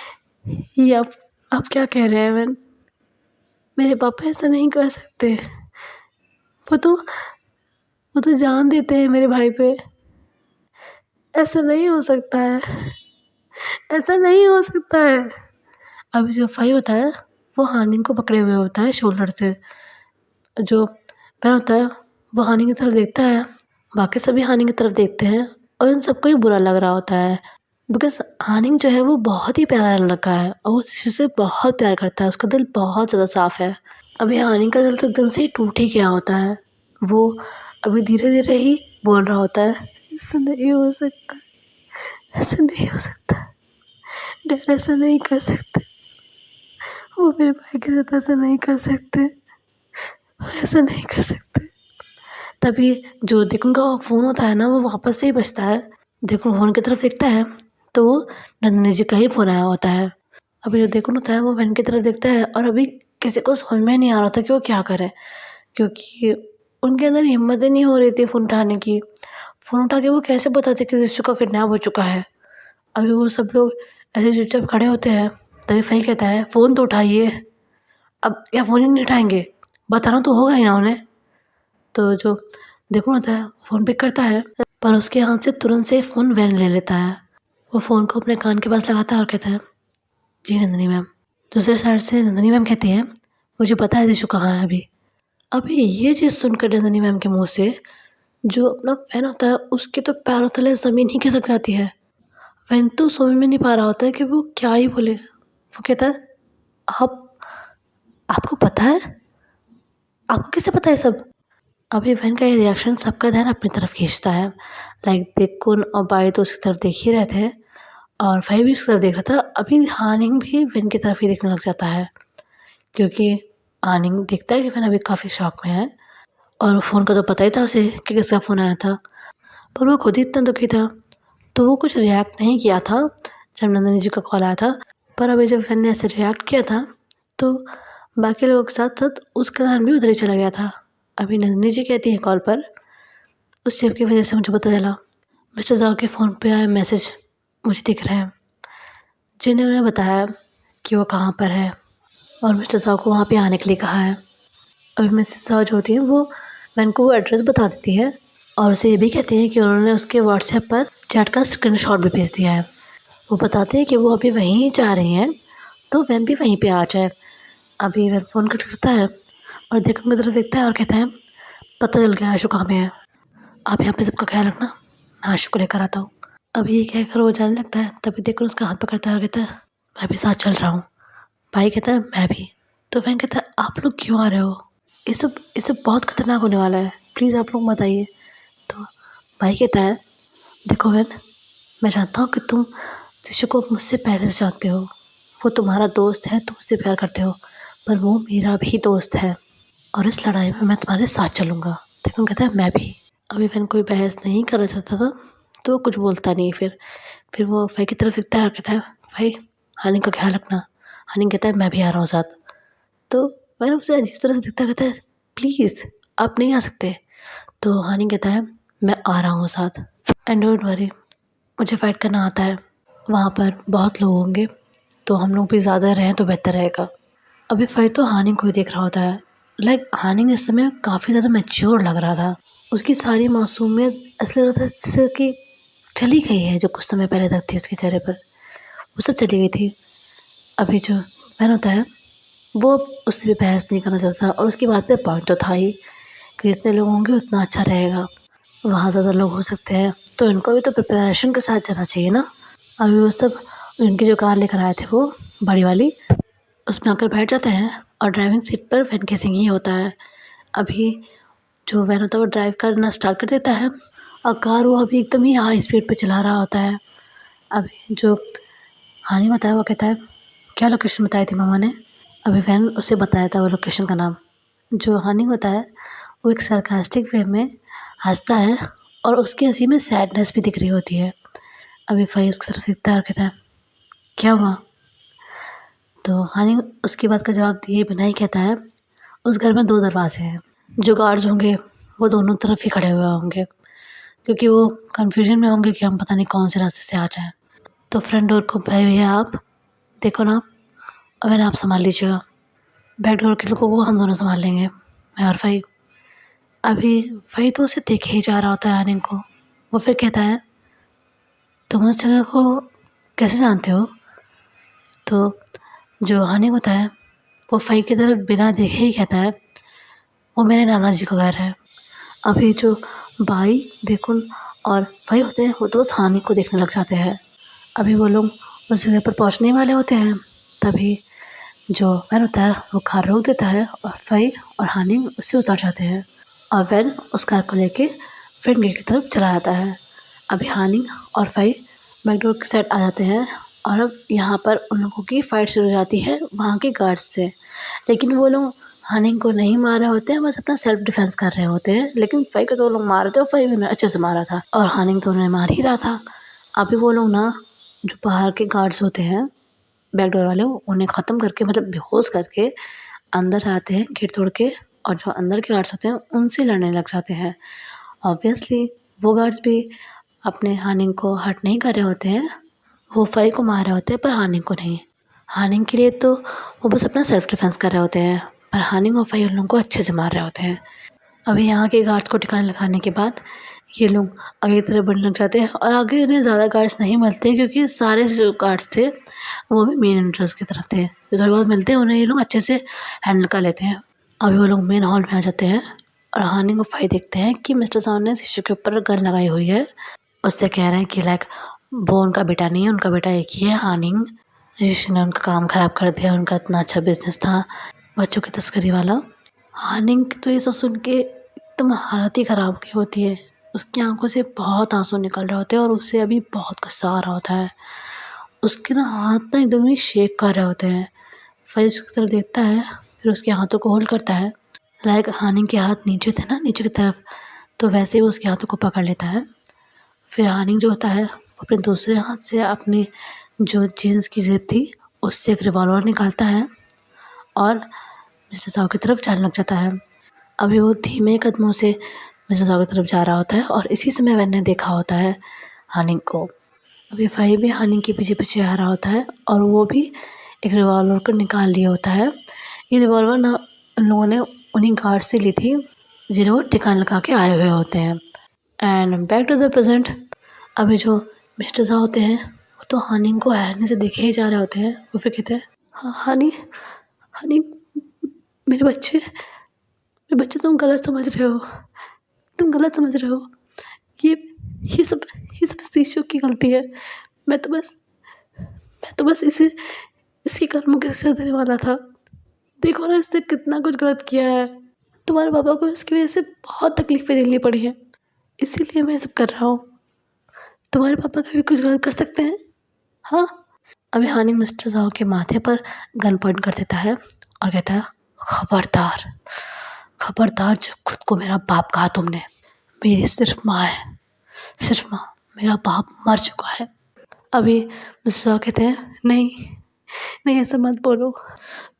ये आप क्या कह रहे हैं वैन, मेरे पापा ऐसा नहीं कर सकते, वो तो जान देते हैं मेरे भाई पे, ऐसा नहीं हो सकता है, ऐसा नहीं हो सकता है। अभी जो फाई होता है वो हानिंग को पकड़े हुए होता है शोल्डर से। जो वैन होता है वो हानिंग की तरफ देखता है, बाकी सभी हानिंग की तरफ देखते हैं और इन सबको ही बुरा लग रहा होता है बिकॉज़ हानिंग जो है वो बहुत ही प्यारा लड़का है और वो शिशु से बहुत प्यार करता है, उसका दिल बहुत ज़्यादा साफ़ है। अभी हानिंग का दिल तो एकदम से ही टूट ही गया होता है, वो अभी धीरे-धीरे ही बोल रहा होता है ऐसा नहीं हो सकता, ऐसा नहीं हो सकता, डैड ऐसा नहीं कर सकते, वो मेरे भाई के साथ ऐसा नहीं कर सकते, ऐसा नहीं कर सकते। तभी जो देखून का फ़ोन होता है ना वो वापस से ही बजता है। देखून फ़ोन की तरफ देखता है तो वो नंदिनी जी का ही फ़ोन आया होता है। अभी जो देखून होता है वो वैन की तरफ देखता है और अभी किसी को समझ में नहीं आ रहा था कि वो क्या करे, क्योंकि उनके अंदर हिम्मत ही नहीं हो रही थी फ़ोन उठाने की। फ़ोन उठा के वो कैसे बताते कि जीशु का किडनैप हो चुका है। अभी वो सब लोग ऐसे चुपचाप खड़े होते हैं, तभी फई कहता है फ़ोन तो उठाइए। अब क्या फ़ोन ही नहीं उठाएँगे? बताना तो होगा ही ना उन्हें। तो जो देखून होता है फ़ोन पिक करता है पर उसके हाथ से तुरंत से फ़ोन वैन ले लेता है। वो फ़ोन को अपने कान के पास लगाता है और कहता है जी नंदिनी मैम। दूसरी साइड से नंदिनी मैम कहती हैं मुझे पता है जीशु कहाँ है अभी। अभी ये चीज़ सुनकर नंदिनी मैम के मुँह से जो अपना वैन होता है उसके तो पैरों तले ज़मीन ही खिसक जाती है। वैन तो समझ में नहीं पा रहा होता है कि वो क्या ही बोले। वो कहता है आप आपको पता है? आपको कैसे पता है सब? अभी वैन का ये रिएक्शन सबका ध्यान अपनी तरफ खींचता है। लाइक देखुन और बाई तो उसकी तरफ देख ही रहे थे और फई भी उसकी तरफ देख रहा था। अभी हानिंग भी वैन की तरफ ही देखने लग जाता है, क्योंकि हानिंग देखता है कि वैन अभी काफ़ी शॉक में है और फ़ोन का तो पता ही था उसे कि किसका फ़ोन आया था, पर वो खुद ही इतना दुखी था तो वो कुछ रिएक्ट नहीं किया था जब नंदिनी जी का कॉल आया था। पर अभी जब वैन ने ऐसे रिएक्ट किया था तो बाकी लोगों के साथ-साथ उसका ध्यान भी उधर ही चला गया था। अभी नंदिनी जी कहती हैं कॉल पर उस चीज़ की वजह से मुझे पता चला मिस्टर ज़ाओ के फ़ोन पे आए मैसेज मुझे दिख रहे हैं, जिन्हें उन्हें बताया कि वो कहाँ पर है और मिस्टर ज़ाओ को वहाँ पे आने के लिए कहा है। अभी मिसेस ज़ाओ जो होती हैं वो वैन को वो एड्रेस बता देती है और उसे ये भी कहती हैं कि उन्होंने उसके व्हाट्सएप पर चैट का स्क्रीनशॉट भी भेज दिया है। वो बताते हैं कि वो अभी वहीं जा रही हैं, तो वैन भी वहीं पे आ जाए। अभी वैन फ़ोन कट करता है और देखून की तरफ देखता है और कहता है पता चल गया आशु कहाँ पे है, आप यहाँ पे सबका ख्याल रखना, मैं आशु को लेकर आता हूँ। अभी ये कहकर वो जाने लगता है, तभी देखकर उसका हाथ पकड़ता है और कहता है मैं भी साथ चल रहा हूँ। भाई कहता है मैं भी। तो वैन कहता है आप लोग क्यों आ रहे हो, ये सब बहुत खतरनाक होने वाला है, प्लीज़ आप लोग मत आइए। तो भाई कहता है देखो वैन, मैं जानता हूँ कि तुम जीशु को मुझसे पहले से जानते हो, वो तुम्हारा दोस्त है, तुम उससे प्यार करते हो, पर वो मेरा भी दोस्त है और इस लड़ाई में मैं तुम्हारे साथ चलूँगा। देखो कहता है मैं भी। अभी वैन कोई बहस नहीं करना चाहता था तो वो कुछ बोलता नहीं। फिर वो भाई की तरफ देखता है और कहता है भाई हानि का ख्याल रखना। हानि कहता है मैं भी आ रहा हूँ साथ। तो वैन उसे अजीब तरह से देखता कहता है प्लीज़ आप नहीं आ सकते। तो हानि कहता है मैं आ रहा हूँ साथ एंड डोंट वरी, मुझे फ़ाइट करना आता है, वहाँ पर बहुत लोग होंगे तो हम लोग भी ज़्यादा रहें तो बेहतर रहेगा। अभी फ़ाइट तो हानि को ही देख रहा होता है। लाइक हानि इस समय काफ़ी ज़्यादा मैच्योर लग रहा था, उसकी सारी मासूमियत ऐसा लग रहा था जैसे कि चली गई है, जो कुछ समय पहले तक थी उसके चेहरे पर वो सब चली गई थी। अभी जो वैन होता है वो अब उससे भी बहस नहीं करना चाहता और उसकी बात पे पॉइंट तो था ही कि जितने लोग होंगे उतना अच्छा रहेगा। वहाँ ज़्यादा लोग हो सकते हैं, तो इनको भी तो प्रिपरेशन के साथ जाना चाहिए ना। अभी वो सब उनकी जो कार लेकर आए थे वो बड़ी वाली, उसमें आकर बैठ जाते हैं और ड्राइविंग सीट पर वैन केसिंग ही होता है। अभी जो वैन होता है वो ड्राइव करना स्टार्ट कर देता है और कार वो अभी एकदम ही हाई स्पीड पे चला रहा होता है। अभी जो हानि होता है वो कहता है, क्या लोकेशन बताई थी मामा ने? अभी वैन उसे बताया था वो लोकेशन का नाम। जो हानि होता है वो एक सरकास्टिक वे में हँसता है और उसकी हँसी में सैडनेस भी दिख रही होती है। अभी फ़ाई उसकी तरफ देखता है और कहता है, क्या हुआ? तो हानि उसकी बात का जवाब दिए बिना ही कहता है, उस घर में 2 दरवाज़े हैं। जो गार्ड्स होंगे वो दोनों तरफ ही खड़े हुए होंगे, क्योंकि वो कन्फ्यूज़न में होंगे कि हम पता नहीं कौन से रास्ते से आ जाएँ। तो फ्रंट डोर को भैया आप देखो ना, और आप सँभाल लीजिएगा। बैक डोर के लोगों को हम दोनों सँभाल लेंगे, मैं और फ़ाई। अभी फ़ाई तो उसे देखे ही जा रहा होता है हानि को। वो फिर कहता है, तुम उस जगह को कैसे जानते हो? तो जो हानि होता है वो फ़ाई की तरफ बिना देखे ही कहता है, वो मेरे नाना जी का घर है। अभी जो बाई, देखुन और फ़ाई होते हैं वो तो बस हानि को देखने लग जाते हैं। अभी वो लोग उस जगह पर पहुँचने वाले होते हैं, तभी जो वैन होता है वो कार रोक देता है और फ़ाई और हानि उससे उतर जाते हैं और वैन उस कार को लेके फ्रंट गेट की तरफ चला जाता है। अभी हानि और फ़ाई बैक डोर के साइड आ जाते हैं और अब यहाँ पर उन लोगों की फ़ाइट शुरू हो जाती है वहाँ के गार्ड्स से। लेकिन वो लोग हानि को नहीं मार रहे होते हैं, बस अपना सेल्फ डिफेंस कर रहे होते हैं। लेकिन फ़ाई को तो लोग मार रहे थे और फ़ाई भी उन्हें अच्छे से मारा था और हानि तो उन्हें मार ही रहा था। अभी वो लोग ना, जो बाहर के गार्ड्स होते हैं बैक डोर वाले, उन्हें ख़त्म करके मतलब बेहोश करके अंदर आते हैं गेट तोड़ के, और जो अंदर के गार्ड्स होते हैं उनसे लड़ने लग जाते हैं। ऑब्वियसली वो गार्ड्स भी अपने हानि को हर्ट नहीं कर रहे होते हैं, वो फ़ाई को मार रहे होते हैं पर हानि को नहीं। हानि के लिए तो वो बस अपना सेल्फ डिफेंस कर रहे होते हैं, पर हानि और फ़ाई उन लोगों को अच्छे से मार रहे होते हैं। अभी यहाँ के गार्ड्स को ठिकाने लगाने के बाद ये लोग आगे की तरफ बढ़ने लग जाते हैं और आगे इन्हें ज़्यादा गार्ड्स नहीं मिलते, क्योंकि सारे जो गार्ड्स थे वो भी मेन एंट्रेंस की तरफ थे। जो थोड़े बहुत मिलते हैं उन्हें ये लोग अच्छे से हैंडल कर लेते हैं। अभी वो लोग मेन हॉल में आ जाते हैं और हानि को फ़ाई देखते हैं कि मिस्टर साहब ने शीशे के ऊपर गन लगाई हुई है। उससे कह रहे हैं कि लाइक वो उनका बेटा नहीं है, उनका बेटा एक ही है, हानिंग, जिसने उनका काम ख़राब कर दिया। उनका इतना अच्छा बिजनेस था बच्चों की तस्करी वाला। हानिंग तो ये सब सुन के एकदम हालत ही ख़राब हो गई होती है। उसकी आंखों से बहुत आंसू निकल रहे होते हैं और उसे अभी बहुत गुस्सा आ रहा होता है। उसके ना हाथ ना एकदम ही शेक कर रहे होते हैं। फ़ाई उसकी तरफ देखता है, फिर उसके हाथों को होल्ड करता है। लाइक हानिंग के हाथ नीचे थे ना, नीचे की तरफ, तो वैसे ही वो उसके हाथों को पकड़ लेता है। फिर हानिंग जो होता है वो अपने दूसरे हाथ से अपनी जो जीन्स की ज़ेब थी उससे एक रिवॉल्वर निकालता है और मिस्टर साव की तरफ जाने लग जाता है। अभी वो धीमे कदमों से मिस्टर साव की तरफ जा रहा होता है और इसी समय मैंने देखा होता है हानिंग को। अभी फ़ाई भी हानिंग के पीछे पीछे आ रहा होता है और वो भी एक रिवॉल्वर को निकाल लिया होता है। ये रिवॉल्वर ना उन लोगों ने उन्हीं गार्ड से ली थी जिन्हें वो ठिकाना लगा के आए हुए होते हैं। And back to the present. अभी जो मिस्टर साहब होते हैं वो तो हानिंग को हैरानी से देखे ही जा रहे होते हैं। वो फिर कहते हैं, हाँ हानी, हानी, मेरे बच्चे तुम गलत समझ रहे हो, तुम गलत समझ रहे हो। ये ये सब ये सब शीशो की गलती है। मैं तो बस इसे इसके कर्मों की सज़ा देने वाला था। देखो ना इसने कितना कुछ गलत किया है। तुम्हारे पापा को इसकी वजह से बहुत तकलीफ़ें झेलनी पड़ी हैं, इसीलिए मैं ये सब कर रहा हूँ। तुम्हारे पापा कभी कुछ गलत कर सकते हैं? हाँ। अभी हानि मिस्टर साहब के माथे पर गन पॉइंट कर देता है और कहता है, खबरदार, खबरदार, जो खुद को मेरा बाप कहा तुमने। मेरी सिर्फ माँ है, सिर्फ माँ। मेरा बाप मर चुका है। अभी मिस्टर साहब कहते हैं, नहीं नहीं, ऐसा मत बोलो।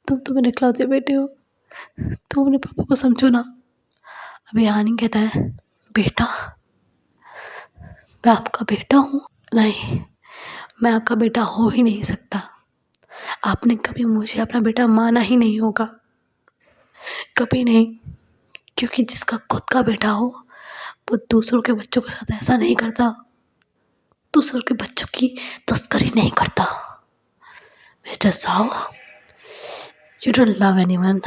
तुम तो मेरे इकलौते बेटे हो, तुम अपने पापा को समझो ना। अभी हानि कहता है, बेटा, मैं आपका बेटा हूँ। नहीं, मैं आपका बेटा हो ही नहीं सकता। आपने कभी मुझे अपना बेटा माना ही नहीं होगा, कभी नहीं। क्योंकि जिसका खुद का बेटा हो वो दूसरों के बच्चों के साथ ऐसा नहीं करता, दूसरों के बच्चों की तस्करी नहीं करता। Mister Sao, you don't love anyone.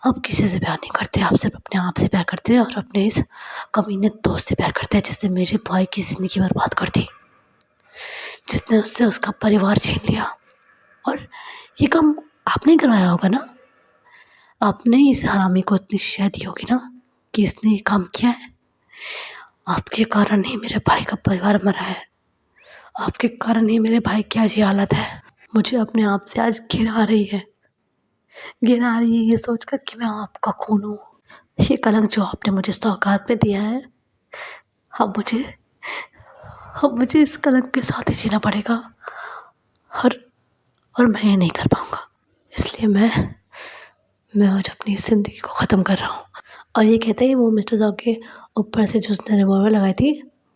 अब किसी से प्यार नहीं करते, आप सिर्फ अपने आप से प्यार करते हैं और अपने इस कमीने दोस्त से प्यार करते हैं जिसने मेरे भाई की ज़िंदगी बर्बाद कर दी, जिसने उससे उसका परिवार छीन लिया। और ये काम आपने ही करवाया होगा ना? आपने ही इस हरामी को इतनी शह दी होगी ना कि इसने ये काम किया है। आपके कारण ही मेरे भाई का परिवार मरा है, आपके कारण ही मेरे भाई की आज ये हालत है। मुझे अपने आप से आज घिन आ रही है, घिन आ रही है ये सोचकर कि मैं आपका खून हूँ। ये कलंक जो आपने मुझे सौगात में दिया है, अब मुझे अब मुझे इस कलंक के साथ ही जीना पड़ेगा। और और मैं ये नहीं कर पाऊँगा, इसलिए मैं आज अपनी ज़िंदगी को ख़त्म कर रहा हूँ। और ये कहते ही वो मिस्टर ज़ॉ के ऊपर से जो उसने रिवॉल्वर लगाई थी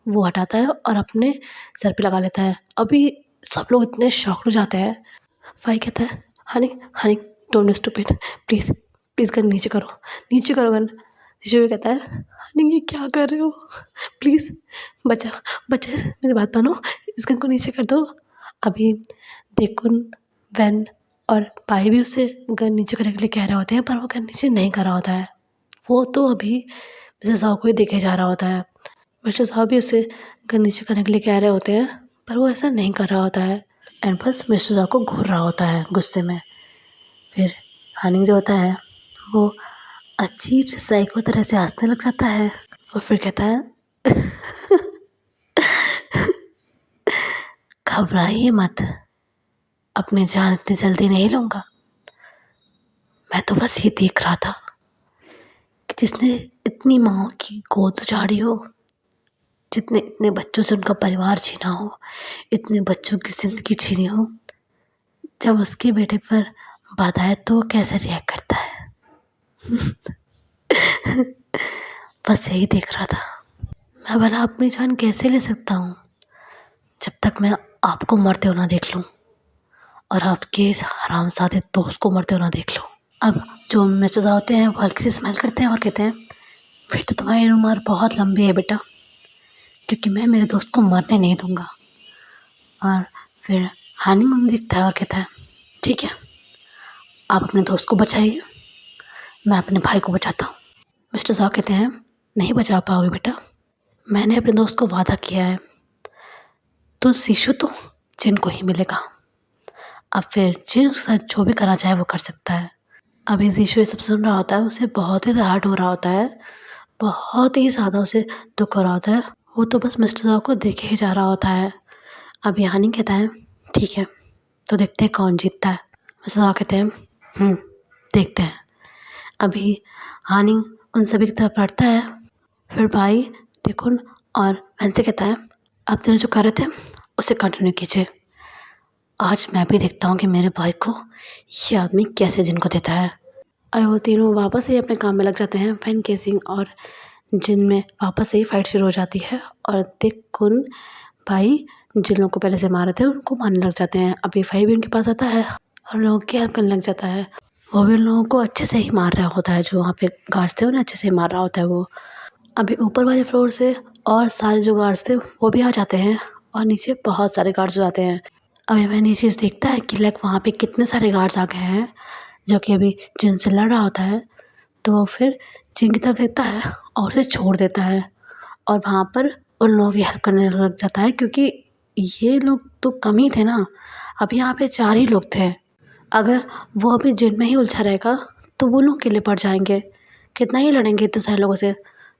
वो हटाता है और अपने सर पे लगा लेता है। अभी सब लोग इतने शॉक्ड हो जाते हैं। फाई कहता है, Honey Honey don't be stupid, please please gun नीचे करो, नीचे करो गन। शिशु कहता है, हनी ये क्या कर रहे हो, प्लीज़ बच्चा बच्चा मेरी बात मानो, इस गन को नीचे कर दो। अभी देखुन, वैन और पाई भी उसे गन नीचे करने के लिए कह रहे होते हैं, पर वो गन नीचे नहीं कर रहा होता है। वो तो अभी मिस्टर साहब को ही देखे जा रहा होता है। मिस्टर साहब भी उसे गन नीचे करने के लिए कह रहे होते हैं, पर वो ऐसा नहीं कर रहा होता है। एंड बस मिस्टर साहब को घूर रहा होता है गुस्से में। फिर हानि जो होता है वो अजीब से साइको तरह से हंसने लग जाता है और फिर कहता है, घबराइए मत, अपनी जान इतनी जल्दी नहीं लूँगा। मैं तो बस ये देख रहा था कि जिसने इतनी माँ की गोद उजाड़ी हो, जितने इतने बच्चों से उनका परिवार छीना हो, इतने बच्चों की ज़िंदगी छीनी हो, जब उसके बेटे पर बात आए तो वो कैसे रिएक्ट करता है। बस यही देख रहा था। मैं भला अपनी जान कैसे ले सकता हूँ जब तक मैं आपको मरते हुए ना देख लूँ और आपके इस हरामजादे दोस्त को मरते हुए ना देख लूँ। अब जो मिस्टर साहब होते हैं वो हल्की सी स्माइल करते हैं और कहते हैं, फिर तो तुम्हारी उम्र बहुत लंबी है बेटा, क्योंकि मैं मेरे दोस्त को मरने नहीं दूँगा। और फिर हानि मुझे दिखता है और कहता है, ठीक है, आप अपने दोस्त को बचाइए, मैं अपने भाई को बचाता हूँ। मिस्टर साहब कहते हैं, नहीं बचा पाओगे बेटा, मैंने अपने दोस्त को वादा किया है, तो शिशु तो जिन को ही मिलेगा। अब फिर जिन उसके साथ जो भी करना चाहे वो कर सकता है। अभी शिशु ये सब सुन रहा होता है, उसे बहुत ही हर्ट हो रहा होता है, बहुत ही ज़्यादा उसे दुख हो रहा होता है। वो तो बस मिस्टर साहब को देखे ही जा रहा होता है। अभी हानि कहता है, ठीक है, तो देखते हैं कौन जीतता है। मिस्टर साहब कहते हैं, देखते हैं। अभी हानि उन सभी की तरफ बढ़ता है। फिर भाई देखुन और वैन से कहता है, आप तीनों जो कर रहे थे उसे कंटिन्यू कीजिए। आज मैं भी देखता हूँ कि मेरे भाई को ये आदमी कैसे जिनको देता है। और वो तीनों वापस से अपने काम में लग जाते हैं। वैन केसिंग और जिन में वापस से ही फाइट शुरू हो जाती है और देखुन भाई जिन लोगों को पहले से मारे थे उनको मारने लग जाते हैं। अभी फाई भी उनके पास आता है और लोगों की हेल्प करने लग जाता है। वो भी उन लोगों को अच्छे से ही मार रहा होता है, जो वहाँ पे गार्ड्स थे उन्हें अच्छे से ही मार रहा होता है वो। अभी ऊपर वाले फ्लोर से और सारे जो गार्ड्स थे वो भी आ जाते हैं और नीचे बहुत सारे गार्ड्स हो जाते हैं। अभी मैंने ये चीज़ देखता है कि लाइक वहाँ पे कितने सारे गार्ड्स आ गए हैं जो कि अभी जिन से लड़ रहा होता है, तो वो फिर जिन की तरफ देखता है और उसे छोड़ देता है और वहाँ पर उन लोगों की हेल्प करने लग जाता है, क्योंकि ये लोग तो कम ही थे ना, अभी यहाँ पे 4 ही लोग थे। अगर वो अभी जिन में ही उलझा रहेगा तो वो लोग अकेले पड़ जाएंगे, कितना ही लड़ेंगे इतने सारे लोगों से।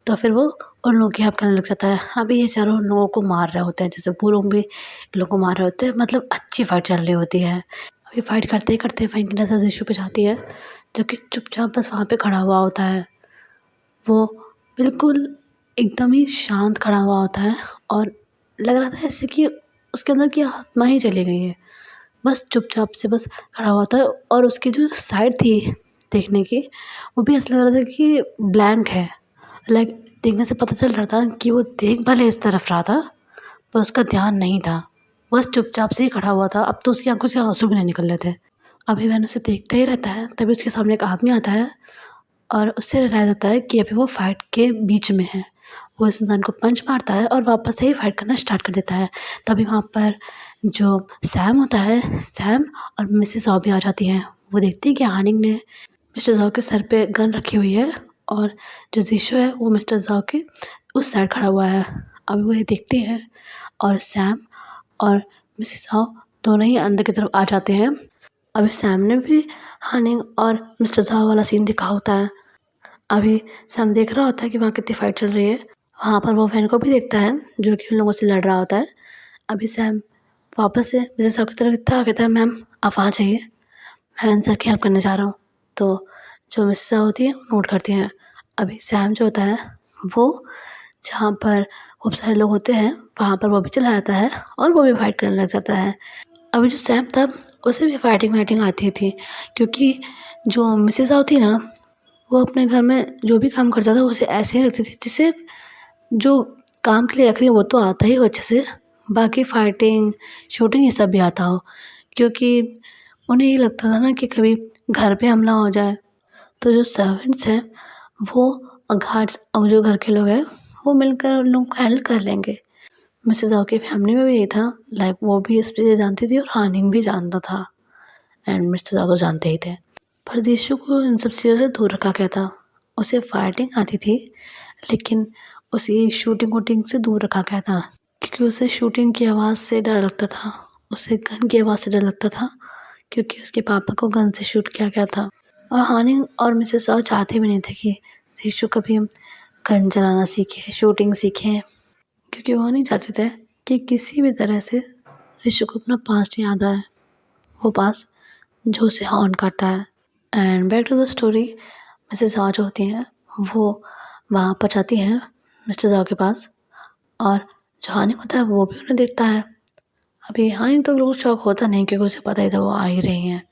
तो फिर वो उन लोगों की हेल्प करने लग जाता है। अभी ये चारों उन लोगों को मार रहे होते हैं, जैसे वो लोग भी इन लोगों को मार रहे होते हैं, मतलब अच्छी फाइट चल रही होती है। अभी फाइट करते ही करते फाइन की नज़र इशू पे जाती है, जो कि चुपचाप बस वहाँ पे खड़ा हुआ होता है। वो बिल्कुल एकदम ही शांत खड़ा हुआ होता है और लग रहा था ऐसे कि उसके अंदर की आत्मा ही चली गई है। बस चुपचाप से बस खड़ा हुआ था और उसकी जो साइड थी देखने की, वो भी ऐसा लग रहा था कि ब्लैंक है। लाइक देखने से पता चल रहा था कि वो देख भले इस तरफ रहा था, पर उसका ध्यान नहीं था, बस चुपचाप से ही खड़ा हुआ था। अब तो उसकी आंखों से आंसू भी नहीं निकल रहे थे। अभी वैन उसे देखते ही रहता है, तभी उसके सामने एक आदमी आता है और उससे रियलाइज़ होता है कि अभी वो फाइट के बीच में है। वो इस इंसान को पंच मारता है और वापस से ही फाइट करना स्टार्ट कर देता है। तभी वहाँ पर जो सैम होता है, सैम और मिसेस ऑबी आ जाती हैं। वो देखती है कि हानिंग ने मिस्टर ज़ाओ के सर पे गन रखी हुई है और जो जीशु है वो मिस्टर ज़ाओ के उस साइड खड़ा हुआ है। अभी वो ये देखते हैं और सैम और मिसेस ज़ाओ दोनों ही अंदर की तरफ आ जाते हैं। अभी सैम ने भी हानिंग और मिस्टर ज़ाओ वाला सीन देखा होता है। अभी सैम देख रहा होता है कि वहाँ कितनी फाइट चल रही है। वहाँ पर वो वैन को भी देखता है जो कि उन लोगों से लड़ रहा होता है। अभी सैम वापस से मिसेस ज़ाओ की तरफ इतना कहता है, मैम आप वहाँ जाइए, मैं आंसर की हेल्प करने जा रहा हूँ। तो जो मिसेस ज़ाओ होती है वो नोट करती हैं। अभी सैम जो होता है वो जहाँ पर खूब सारे लोग होते हैं वहाँ पर वो भी चला जाता है और वो भी फाइट करने लग जाता है। अभी जो सैम था उसे भी फाइटिंग वाइटिंग आती थी, क्योंकि जो मिसेस ज़ाओ थी ना वो अपने घर में जो भी काम करता था उसे ऐसे ही रखती थी जिसे जो काम के लिए रख रही है वो तो आता ही हो अच्छे से, बाकी फाइटिंग शूटिंग ये सब भी आता हो, क्योंकि उन्हें ये लगता था ना कि कभी घर पे हमला हो जाए तो जो सर्वेंट्स हैं वो गार्ड्स और जो घर के लोग हैं वो मिलकर उन लोगों को हैंडल कर लेंगे। मिसेस ज़ाओ की फैमिली में भी यही था, लाइक वो भी इस चीज़ें जानती थी और हानिंग भी जानता था एंड मिस्टर ज़ाओ तो जानते ही थे। पर जीशु को इन सब चीज़ों से दूर रखा गया था। उसे फाइटिंग आती थी लेकिन उसे शूटिंग वूटिंग से दूर रखा गया था, क्योंकि उसे शूटिंग की आवाज़ से डर लगता था, उसे गन की आवाज़ से डर लगता था, क्योंकि उसके पापा को गन से शूट किया गया था। और हानिंग और मिसेस ज़ाओ चाहते भी नहीं थे कि जीशु कभी गन चलाना सीखे, शूटिंग सीखे, क्योंकि वो नहीं चाहते थे कि किसी भी तरह से जीशु को अपना पास्ट याद आए, वो पास्ट जो उसे हॉन्ट करता है। And back to the story, Mrs Zhao जो होती हैं वो वहाँ पर जाती हैं मिस्टर ज़ाओ के पास, और जो हानिंग होता है वो भी उन्हें देखता है। अभी हानिंग तो बिल्कुल शॉक होता नहीं, क्योंकि उसे पता ही था वो आ ही रही हैं।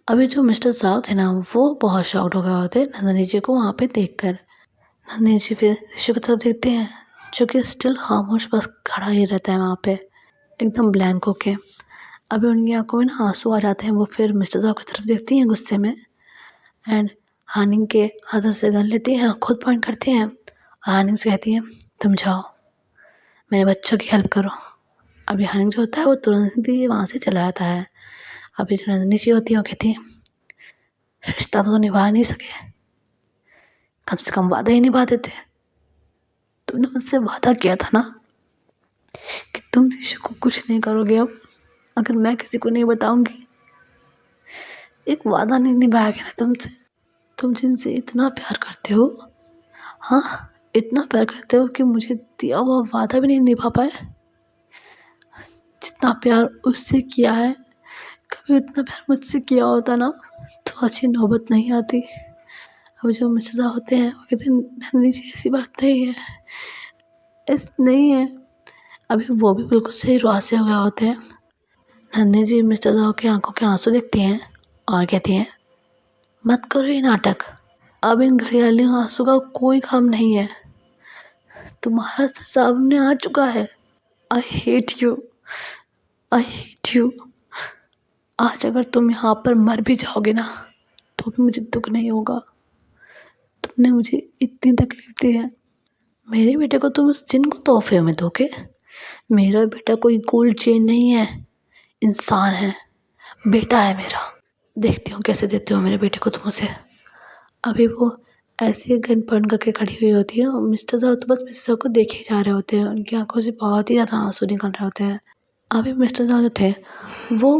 अभी जो मिस्टर ज़ाओ थे ना वो बहुत शॉक्ड हो गए होते नंदिनी जी को वहाँ पे देखकर। नंदिनी जी फिर ऋषि की तरफ देखते हैं जो कि स्टिल खामोश बस खड़ा ही रहता है वहाँ पे एकदम ब्लैंक होके। अभी उनकी आंखों में ना आंसू आ जाते हैं, वो फिर मिस्टर ज़ाओ की तरफ देखती हैं गुस्से में एंड हानिंग के हाथों से गन लेती हैं, खुद पॉइंट करती हैं। हानिंग से कहती हैं, तुम जाओ मेरे बच्चों की हेल्प करो। अभी हानिंग जो होता है वो तुरंत ही वहाँ से चला जाता है। अभी जो नंदिनी जी होती है वो कहती हैं, रिश्ता तो निभा नहीं सके, कम से कम वादा ही निभा देते। तुमने मुझसे वादा किया था ना कि तुम जीशु को कुछ नहीं करोगे। अब अगर मैं किसी को नहीं बताऊंगी, एक वादा नहीं निभाया गया ना तुमसे। तुम जिनसे इतना प्यार करते हो, हाँ इतना प्यार करते हो कि मुझे दिया हुआ वादा भी नहीं निभा पाए। जितना प्यार उससे किया है, कभी उतना प्यार मुझसे किया होता ना तो अच्छी नौबत नहीं आती। अब जो मिर्ज़ा होते हैं वो कहते हैं, नंदिनी जी ऐसी बात नहीं है, ऐसा नहीं है। अभी वो भी बिल्कुल सही रुआब से हो गए होते हैं। नंदिनी जी मिस्टर ज़ाओ की आंखों के आंसू देखती हैं और कहती हैं, मत करो ये नाटक, अब इन घड़ियाली आंसू का कोई काम नहीं है, तुम्हारा सच सामने आ चुका है। I hate you, I hate you. आज अगर तुम यहाँ पर मर भी जाओगे ना तो भी मुझे दुख नहीं होगा। तुमने मुझे इतनी तकलीफ दी है, मेरे बेटे को तुम उस जिन को तोहफे में दोगे। मेरा बेटा कोई गोल्ड चेन नहीं है, इंसान है, बेटा है मेरा। देखती हूँ कैसे देते हो मेरे बेटे को तुम उसे। अभी वो ऐसे गन पॉइंट करके खड़ी हुई होती है और मिस्टर ज़ाओ तो बस मिस्टर ज़ाओ को देखे जा रहे होते हैं, उनकी आंखों से बहुत ही ज़्यादा आंसू निकल रहे होते हैं। अभी मिस्टर ज़ाओ जो थे वो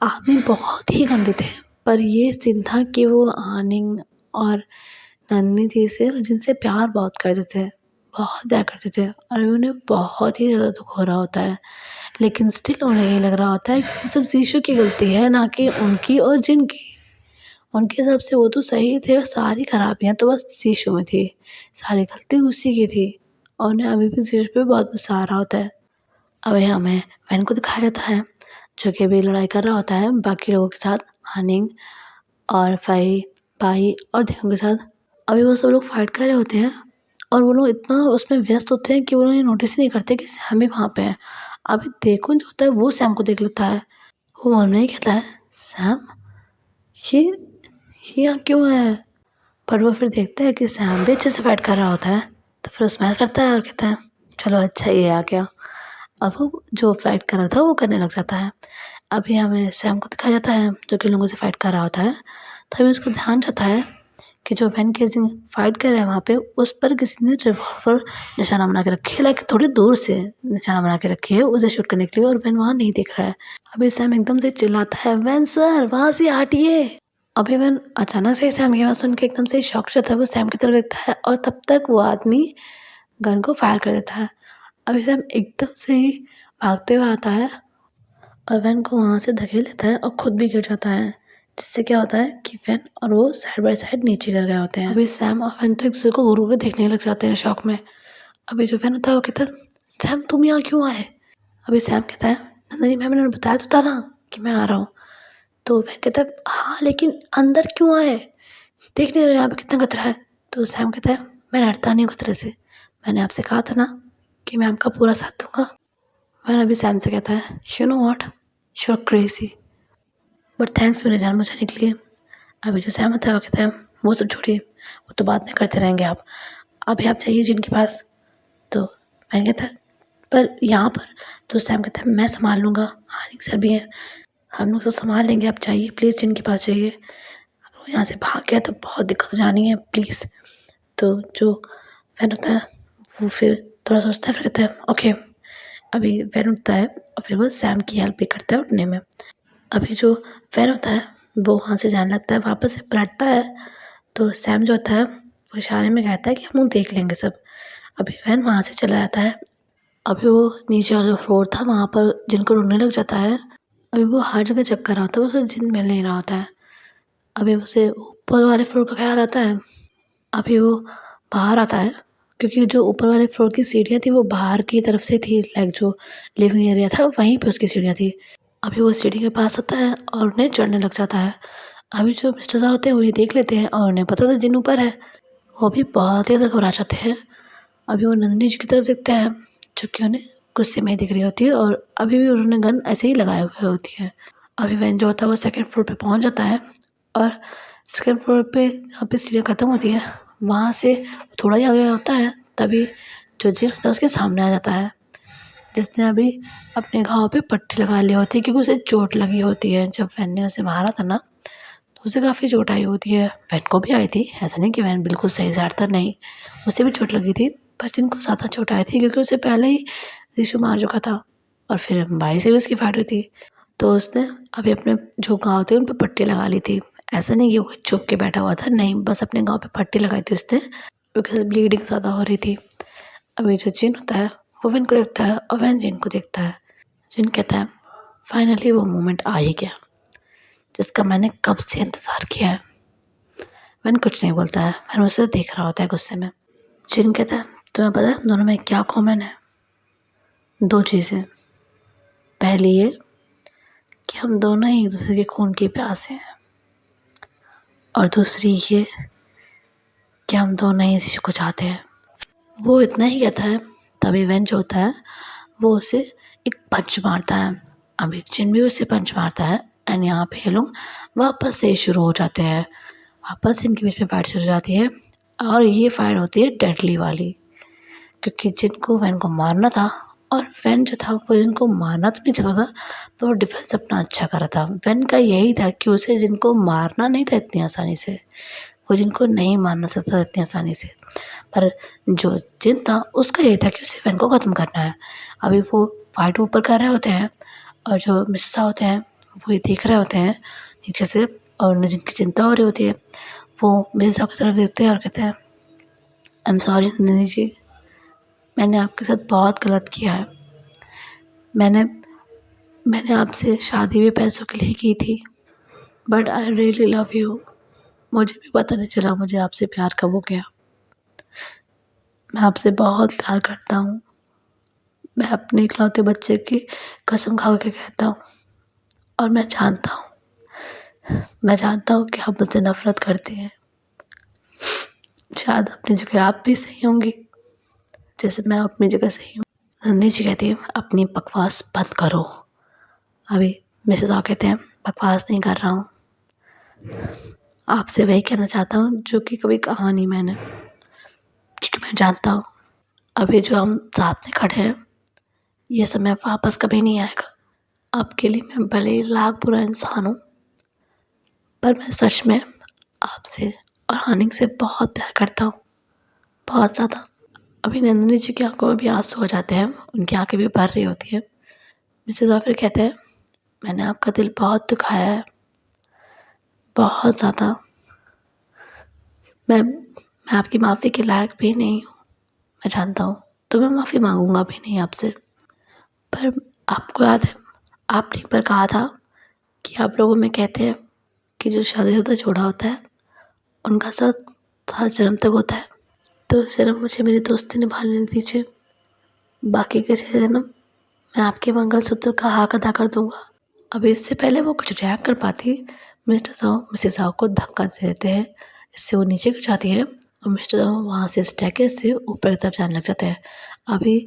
आदमी बहुत ही गंदे थे, पर ये सीन था कि वो हानिंग और नंदिनी जी से जिनसे प्यार बहुत करते थे, बहुत प्यार करते थे, और उन्हें बहुत ही ज़्यादा दुख हो रहा होता है, लेकिन स्टिल उन्हें ये लग रहा होता है कि ये सब जीशु की गलती है, ना कि उनकी और जिनकी। उनके हिसाब से वो तो सही थे और सारी खराबियाँ तो बस जीशु में थी, सारी गलती उसी की थी, और उन्हें अभी भी जीशु पे बहुत गुस्सा आ रहा होता है। अभी हमें वैन को दिखाया जाता है जो कि अभी लड़ाई कर रहा होता है बाकी लोगों के साथ, हानिंग और फाई पाई और देखों के साथ। अभी वो सब लोग फाइट कर रहे होते हैं और वो लोग इतना उसमें व्यस्त होते हैं कि वो लोग ये नोटिस ही नहीं करते कि सैम भी वहाँ पे है। अभी देखो जो होता है वो सैम को देख लेता है, वो मन में ही कहता है, सैम ये ये यहाँ क्यों है। पर वो फिर देखता है कि सैम भी अच्छे से फाइट कर रहा होता है, तो फिर स्माइल करता है और कहता है, चलो अच्छा ये आ गया। अब वो जो फाइट कर रहा था वो करने लग जाता है। अभी हमें सैम को दिखाया जाता है जो कि लोगों से फाइट कर रहा होता है, तभी उसका ध्यान जाता है कि जो वैन केसिंग फाइट कर रहा है वहाँ पे, उस पर किसी ने रिवॉल्वर निशाना बना के रखी है, लाइक थोड़ी दूर से निशाना बना के रखी है उसे शूट करने के लिए, और वैन वहाँ नहीं दिख रहा है। अभी सैम एकदम से चिल्लाता है, वैन सर वहाँ से हटिए। अभी वैन अचानक से सैम की आवाज़ सुन के एकदम से शॉक जाता है, वो सैम की तरफ देखता है और तब तक वो आदमी गन को फायर कर देता है। अभी सैम एकदम से ही भागते हुए आता है और वैन को वहाँ से धकेल देता है और खुद भी गिर जाता है, जिससे क्या होता है कि वैन और वो साइड बाय साइड नीचे गिर गए होते हैं। अभी सैम और वैन तो एक दूसरे को घूर घूर के देखने लग जाते हैं शौक में। अभी जो वैन होता है वो कहता है, सैम तुम यहाँ क्यों आए? अभी सैम कहता है, नंदिनी मैम ने बताया तो था ना कि मैं आ रहा हूँ। तो वैन कहता है, हाँ लेकिन अंदर क्यों आए? देख नहीं रहे यहाँ पे कितना खतरा है? तो सैम कहता है, मैं डरता नहीं हूँ खतरे से, मैंने आपसे कहा था ना कि मैं आपका पूरा साथ दूंगा। वैन अभी सैम से कहता है, you know what, you are crazy, but thanks मेरे जान बचाने के लिए। अभी जो सैम होता है वो कहता है, वो सब छोड़िए, वो तो बाद में करते रहेंगे आप, अभी आप चाहिए जिनके पास। तो मैंने कहता है, पर यहाँ पर। तो सैम कहता है, मैं संभाल लूँगा, हानिक सर भी हैं, हम लोग सब संभाल लेंगे, आप चाहिए प्लीज़ जिनके पास चाहिए। अगर वो यहाँ से भाग गया तो बहुत दिक्कत हो जानी है, प्लीज़। तो जो वैन होता है वो फिर थोड़ा सोचता है, फिर कहता है ओके। अभी वैन उठता है और फिर वो सैम की हेल्प भी करता है उठने में। अभी जो वैन होता है वो वहाँ से जाने लगता है, वापस से पलटता है तो सैम जो होता है वो इशारे में कहता है कि हम लोग देख लेंगे सब। अभी वैन वहाँ से चला जाता है। अभी वो नीचे वाला जो फ्लोर था वहाँ पर जिनको ढूंढने लग जाता है। अभी वो हर जगह चेक कर रहा होता है, उसे जिन मिल नहीं रहा होता है। अभी उसे ऊपर वाले फ्लोर का ख्याल आता है। अभी वो बाहर आता है क्योंकि जो ऊपर वाले फ्लोर की सीढ़ियाँ थी वो बाहर की तरफ से थी, लाइक जो लिविंग एरिया था वहीं पे उसकी सीढ़ियाँ थी। अभी वो सीढ़ी के पास आता है और उन्हें चढ़ने लग जाता है। अभी जो मिस्टर साहब होते हैं वो ये देख लेते हैं और उन्हें पता था जिन ऊपर है। वो भी बहुत ही ज़्यादा घबरा जाते हैं। अभी वो नंदिनी जी की तरफ देखते हैं जो कि उन्हें गुस्से में दिख रही होती है और अभी भी उन्होंने गन ऐसे ही लगाए हुए होती है। अभी वैन जो होता है वो सेकंड फ्लोर पे पहुंच जाता है और सेकंड फ्लोर पे जहाँ पे सीढ़ियाँ ख़त्म होती है वहाँ से थोड़ा ही आगे होता है, तभी जो जिन होता है उसके सामने आ जाता है, जिसने अभी अपने घाव पे पट्टी लगा ली होती है क्योंकि उसे चोट लगी होती है। जब वैन ने उसे मारा था ना तो उसे काफ़ी चोट आई होती है। वैन को भी आई थी, ऐसा नहीं कि वैन बिल्कुल सही से था, नहीं, उसे भी चोट लगी थी, पर जिनको ज़्यादा चोट आई थी क्योंकि उसे पहले ही ऋषु मार चुका था और फिर भाई से भी उसकी फाइट हुई थी। तो उसने अभी अपने जो घाव थे उन पर पट्टी लगा ली थी। ऐसा नहीं कि वो चुप के बैठा हुआ था, नहीं, बस अपने घाव पे पट्टी लगाई थी उसने बिकॉज ब्लीडिंग ज़्यादा हो रही थी। अभी जो जिन होता है वो वैन को देखता है और वैन जिन को देखता है। जिन कहता है, फाइनली वो मोमेंट आ ही गया जिसका मैंने कब से इंतज़ार किया है। वैन कुछ नहीं बोलता है, वैन उसे देख रहा होता है गुस्से में। जिन कहता है, तुम्हें पता है हम दोनों में क्या कॉमन है? 2 चीज़ें। पहली ये कि हम दोनों ही एक दूसरे के खून के प्यासे हैं, और दूसरी ये कि हम दोनों ही इसी को चाहते हैं। वो इतना ही कहता है तभी वैन जो होता है वो उसे एक पंच मारता है। अभी जिन भी उसे पंच मारता है एंड यहाँ पे ये लोग वापस से शुरू हो जाते हैं। वापस इनके बीच में फाइट शुरू हो जाती है और ये फाइट होती है डेडली वाली, क्योंकि जिनको वैन को मारना था और वैन जो था वो जिनको मारना तो नहीं चाहता था, पर वो डिफेंस अपना अच्छा कर रहा था। वैन का यही था कि उसे जिनको मारना नहीं था इतनी आसानी से, वो जिनको नहीं मारना चाहता था इतनी आसानी से, पर जो जिन था उसका ये था कि उसे वैन को ख़त्म करना है। अभी वो फाइट ऊपर कर रहे होते हैं और जो मिस्टर साहब होते हैं वो ये देख रहे होते हैं नीचे से, और उन्हें जिनकी चिंता हो रही होती है वो मिस्टर साहब की तरफ देखते हैं और कहते हैं, आई एम सॉरी नंदिनी जी, मैंने आपके साथ बहुत गलत किया है। मैंने आपसे शादी भी पैसों के लिए की थी, but I really love you. मुझे भी पता नहीं चला मुझे आपसे प्यार कब हो गया। मैं आपसे बहुत प्यार करता हूँ। मैं अपने इकलौते बच्चे की कसम खा के कहता हूँ, और मैं जानता हूँ कि आप मुझसे नफ़रत करती हैं। शायद अपनी जगह आप भी सही होंगी जैसे मैं अपनी जगह सही हूँ। नंदिनी जी कहती है, अपनी बकवास बंद करो। अभी मिसेस आ कहते हैं, बकवास नहीं कर रहा हूँ, आपसे वही कहना चाहता हूँ जो कि कभी कहा नहीं मैंने, क्योंकि मैं जानता हूँ अभी जो हम साथ में खड़े हैं ये समय वापस कभी नहीं आएगा। आपके लिए मैं भले ही लाख बुरा इंसान हूँ, पर मैं सच में आपसे और हानिक से बहुत प्यार करता हूँ, बहुत ज़्यादा। अभी नंदिनी जी की आँखों में भी आँसू आ जाते हैं, उनकी आँखें भी भर रही होती हैं। मिसेस जाफ़र कहते हैं, मैंने आपका दिल बहुत दुखाया है, बहुत ज़्यादा। मैं आपकी माफ़ी के लायक भी नहीं हूँ, मैं जानता हूँ, तो मैं माफ़ी माँगूँगा भी नहीं आपसे। पर आपको याद है, आपने एक बार कहा था कि आप लोगों में कहते हैं कि जो शादीशुदा जोड़ा होता है, उनका साथ 7 जन्म तक होता है। तो इस जन्म मुझे मेरी दोस्ती निभाने दीजिए, बाकी के 6 जन्म मैं आपके मंगलसूत्र का हक अदा कर दूँगा। अभी इससे पहले वो कुछ रिएक्ट कर पाती, मिसेस जाओ को धक्का दे देते हैं, जिससे वो नीचे गिर जाती है और मिस्टर जाओ वहाँ से स्टेयरकेस से ऊपर की तरफ जाने लग जाते हैं। अभी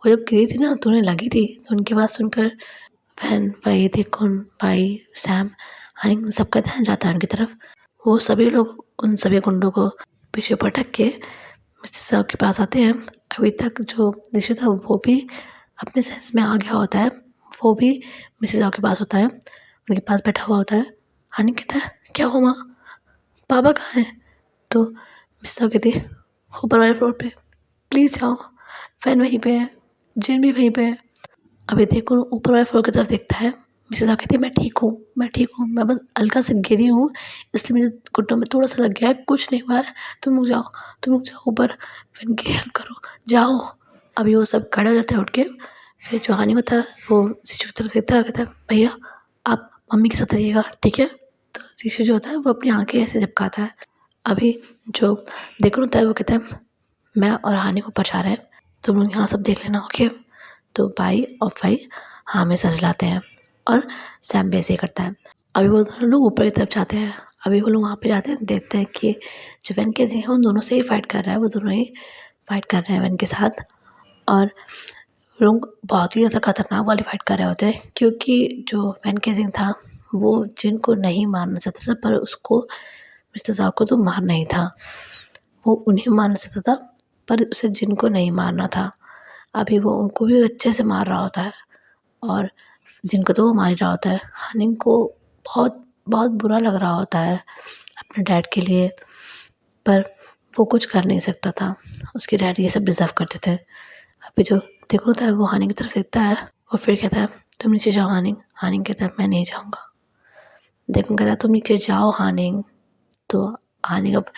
वो जब गिरी थी ना, तो उन्हें लगी थी, तो उनकी बात सुनकर वैन, वहीद, कुन, भाई, सैम, हानिक सबका ध्यान जाता है उनकी तरफ। वो सभी लोग उन सभी गुंडों को पीछे पटक के मिसेस जाओ के पास आते हैं। अभी तक जो ऋषि था वो भी अपने सेंस में आ गया होता है, वो भी मिसेस जाओ के पास होता है, उनके पास बैठा हुआ होता है। हानिक कहता है, क्या हुआ, पापा कहाँ हैं? तो मिसेस जाओ कहती है, ऊपर वाले फ्लोर पे, प्लीज़ जाओ, फैन वहीं पे है, जिन भी वहीं पे है। अभी देखो ऊपर वाले फ्लोर की तरफ देखता है। मिसेस कहती है, मैं ठीक हूँ, मैं ठीक हूँ, मैं बस हल्का से गिरी हूँ, इसलिए मुझे घुटनों में थोड़ा-सा लग गया है, कुछ नहीं हुआ है, तुम लोग जाओ ऊपर, फैन की हेल्प करो, जाओ। अभी वो सब खड़े हो जाते हैं उठ के। फिर जो हानि होता है वो शिशु की तरफ देखता है, कहता है, भैया आप मम्मी के साथ रहिएगा, ठीक है? तो शिशु जो होता है वो अपनी आँखें ऐसे झपकाता है। अभी जो देखो होता है वो कहता है, मैं और हानि ऊपर जा रहे हैं, तुम लोग यहाँ सब देख लेना, ओके? तो भाई और भाई हाँ में सर हिलाते हैं और सैम भी ऐसे ही करता है। अभी वो दोनों लोग ऊपर की तरफ जाते हैं। अभी वो लोग वहाँ पे जाते हैं, देखते हैं कि जो वैन केसिंग है उन दोनों से ही फाइट कर रहा है, वो दोनों ही फाइट कर रहे हैं वैन के साथ। और लोग बहुत ही ज़्यादा खतरनाक वाली फाइट कर रहे होते हैं, क्योंकि जो वैन केसिंग था वो जिन को नहीं मारना चाहता था, पर उसको मिस्टर साहब को तो मारना ही था। वो उन्हें मारना चाहता था, पर उसे जिन को नहीं मारना था। अभी वो उनको भी अच्छे से मार रहा होता है और जिनको तो वो मार ही रहा होता है। हानिक को बहुत बहुत बुरा लग रहा होता है अपने डैड के लिए, पर वो कुछ कर नहीं सकता था। उसके डैड ये सब डिज़र्व करते थे। अभी जो देखो होता है वो हानिक की तरफ देखता है और फिर कहता है, तुम नीचे जाओ हानिक। हानिक कहता है, मैं नहीं जाऊँगा। देखो कहता है, तुम नीचे जाओ हानिक। तो हानिक अब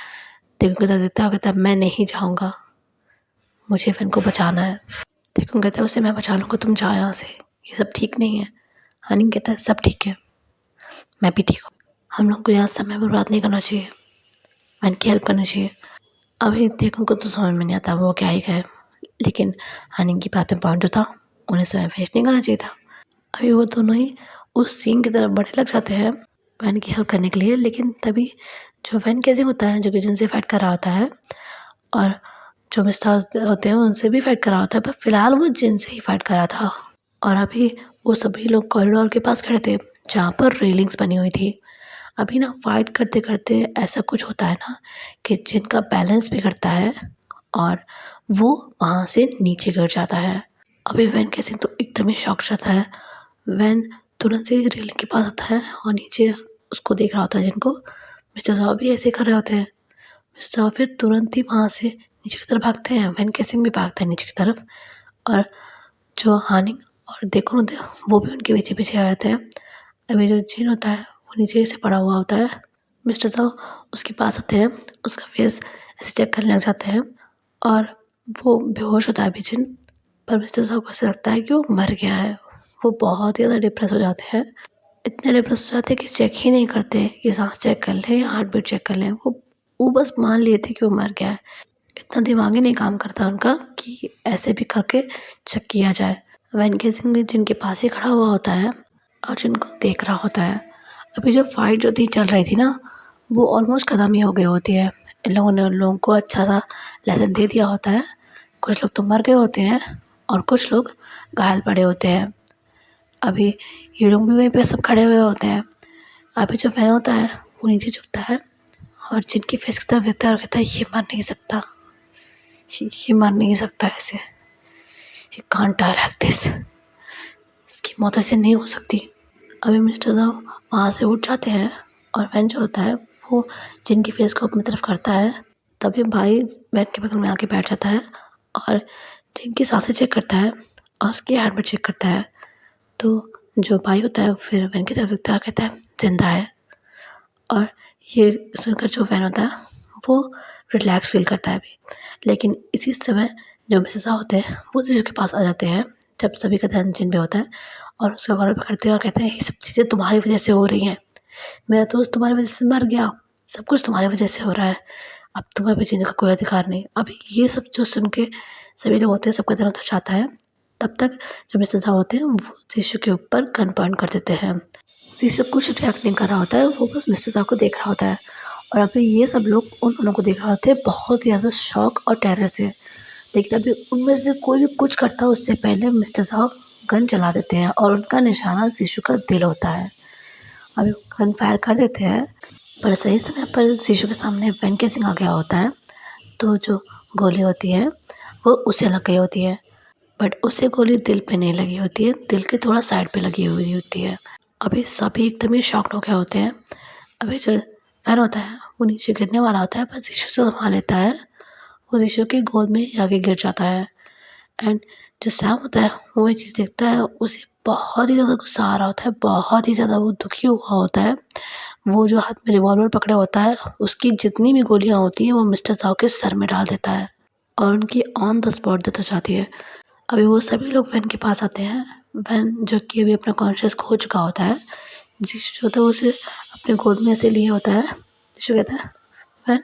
देखो की तरफ देखता है और कहता है, मैं नहीं जाऊँगा, मुझे फैन को बचाना है। देखो कहता है, उसे मैं बचा लूँगा, तुम जाओ यहाँ से, ये सब ठीक नहीं है। हानिक कहता है, सब ठीक है, मैं भी ठीक हूँ, हम लोग को यहाँ समय बर्बाद नहीं करना चाहिए, मैन की हेल्प करनी चाहिए। अभी देखो को तो समझ में नहीं आता वो क्या ही कहे, लेकिन हानिक की बात में पॉइंट तो था, उन्हें समय वेस्ट नहीं करना चाहिए था। अभी वो दोनों ही उस सीन की तरफ बढ़ने लग जाते हैं वैन की हेल्प करने के लिए, लेकिन तभी जो वैन कैसे होता है जो कि जिनसे फाइट कर रहा होता है और जो मिस्टर होते हैं उनसे भी फाइट कर रहा होता है, पर फिलहाल वो जिन से ही फाइट कर रहा था। और अभी वो सभी लोग कॉरिडोर के पास खड़े थे जहाँ पर रेलिंग्स बनी हुई थी। अभी ना फाइट करते करते ऐसा कुछ होता है ना कि जिनका बैलेंस बिगड़ता है और वो वहाँ से नीचे गिर जाता है। अभी वैन कैसे तो एकदम ही शॉक जाता है। वैन तुरंत से रेलिंग के पास आता है और नीचे उसको देख रहा होता है जिनको। मिस्टर साहब भी ऐसे कर रहे होते हैं। मिस्टर साहब फिर तुरंत ही वहाँ से नीचे की तरफ भागते हैं। वैन कैसिंग भी भागता है नीचे की तरफ और जो हानिक और देखो होते हैं वो भी उनके पीछे पीछे आ जाते हैं। अभी जो जिन होता है वो नीचे से पड़ा हुआ होता है। मिस्टर साहब उसके पास आते हैं, उसका फेस ऐसे चेक करने लग जाते हैं और वो बेहोश होता है अभी जिन। पर मिस्टर साहब को ऐसा लगता है कि वो मर गया है। वो बहुत ही ज़्यादा डिप्रेस हो जाते हैं, इतने डिप्रेस हो जाते हैं कि चेक ही नहीं करते कि सांस चेक कर लें या हार्ट बीट चेक कर लें। वो बस मान लिए थे कि वो मर गया है। इतना दिमाग ही नहीं काम करता उनका कि ऐसे भी करके चेक किया जाए। वैन केसिंग भी जिनके पास ही खड़ा हुआ होता है और जिनको देख रहा होता है। अभी जो फाइट जो थी चल रही थी ना, वो ऑलमोस्ट ख़त्म ही हो गई होती है। इन लोगों ने उन लोगों को अच्छा सा लेसन दे दिया होता है। कुछ लोग तो मर गए होते हैं और कुछ लोग घायल पड़े होते हैं। अभी ये लोग भी वहीं पे सब खड़े हुए होते हैं। अभी जो फैन होता है वो नीचे झुकता है और जिनकी फेस की तरफ देखता है और कहता है, ये मर नहीं सकता, ये मर नहीं सकता ऐसे, ये कांट डाई लाइक दिस, इसकी मौत ऐसे नहीं हो सकती। अभी मिस्टर साहब वहाँ से उठ जाते हैं और फैन जो होता है वो जिन के फेस को अपनी तरफ करता है, तभी भाई बहन के बगल में आके बैठ जाता है और जिन की सांसें चेक करता है और उसकी हार्ट बीट चेक करता है। तो जो भाई होता है फिर बहन की तरफ देखता है, कहता है ज़िंदा है। और ये सुनकर जो बहन होता है वो रिलैक्स फील करता है अभी। लेकिन इसी समय जो मिसेस आ होते हैं वो जीशु के पास आ जाते हैं जब सभी का ध्यान जिन पे होता है और उसका गौरव पकड़ते हैं और कहते हैं ये सब चीज़ें तुम्हारी वजह से हो रही हैं, मेरा दोस्त तुम्हारी वजह से मर गया, सब कुछ तुम्हारी वजह से हो रहा है, अब तुम्हारे पे जीने का कोई अधिकार नहीं। अभी ये सब जो सुन के सभी लोग होते हैं सबका ध्यान उधर जाता है। तब तक जो मिसेस आ होते हैं वो जीशु के ऊपर गन पॉइंट कर देते हैं। जीशु कुछ रिएक्ट नहीं कर रहा होता है, वो बस मिसेस आ को देख रहा होता है और अभी ये सब लोग उन दोनों को देख रहे होते हैं बहुत ही ज़्यादा शौक और टेरर से। लेकिन अभी उनमें से कोई भी कुछ करता है उससे पहले मिस्टर साहब गन चला देते हैं और उनका निशाना जीशु का दिल होता है। अभी वो गन फायर कर देते हैं पर सही समय पर जीशु के सामने वेंकी सिंह आ गया होता है। तो जो गोली होती है वो उसे लग गई होती है, बट उसे गोली दिल पे नहीं लगी होती है, दिल के थोड़ा साइड पे लगी हुई होती है। अभी सभी एकदम ही शॉक्ड हो गए होते हैं। अभी जो फैन होता है वो नीचे गिरने वाला होता है पर जीशु से संभाल लेता है, वो जीशु की गोद में आगे गिर जाता है। एंड जो सैम होता है वो ये चीज़ देखता है, उसे बहुत ही ज़्यादा गुस्सा आ रहा होता है, बहुत ही ज़्यादा वो दुखी हुआ होता है। वो जो हाथ में रिवॉल्वर पकड़े होता है उसकी जितनी भी गोलियां होती हैं वो मिस्टर साहब के सर में डाल देता है और उनकी ऑन द स्पॉट डेथ हो जाती है। अभी वो सभी लोग वैन के पास आते हैं। वैन जो कि अभी अपना कॉन्शियस खो चुका होता है, जीशु जो होता है वो उसे अपने गोद में ऐसे लिए होता है। जीशु कहता है वैन,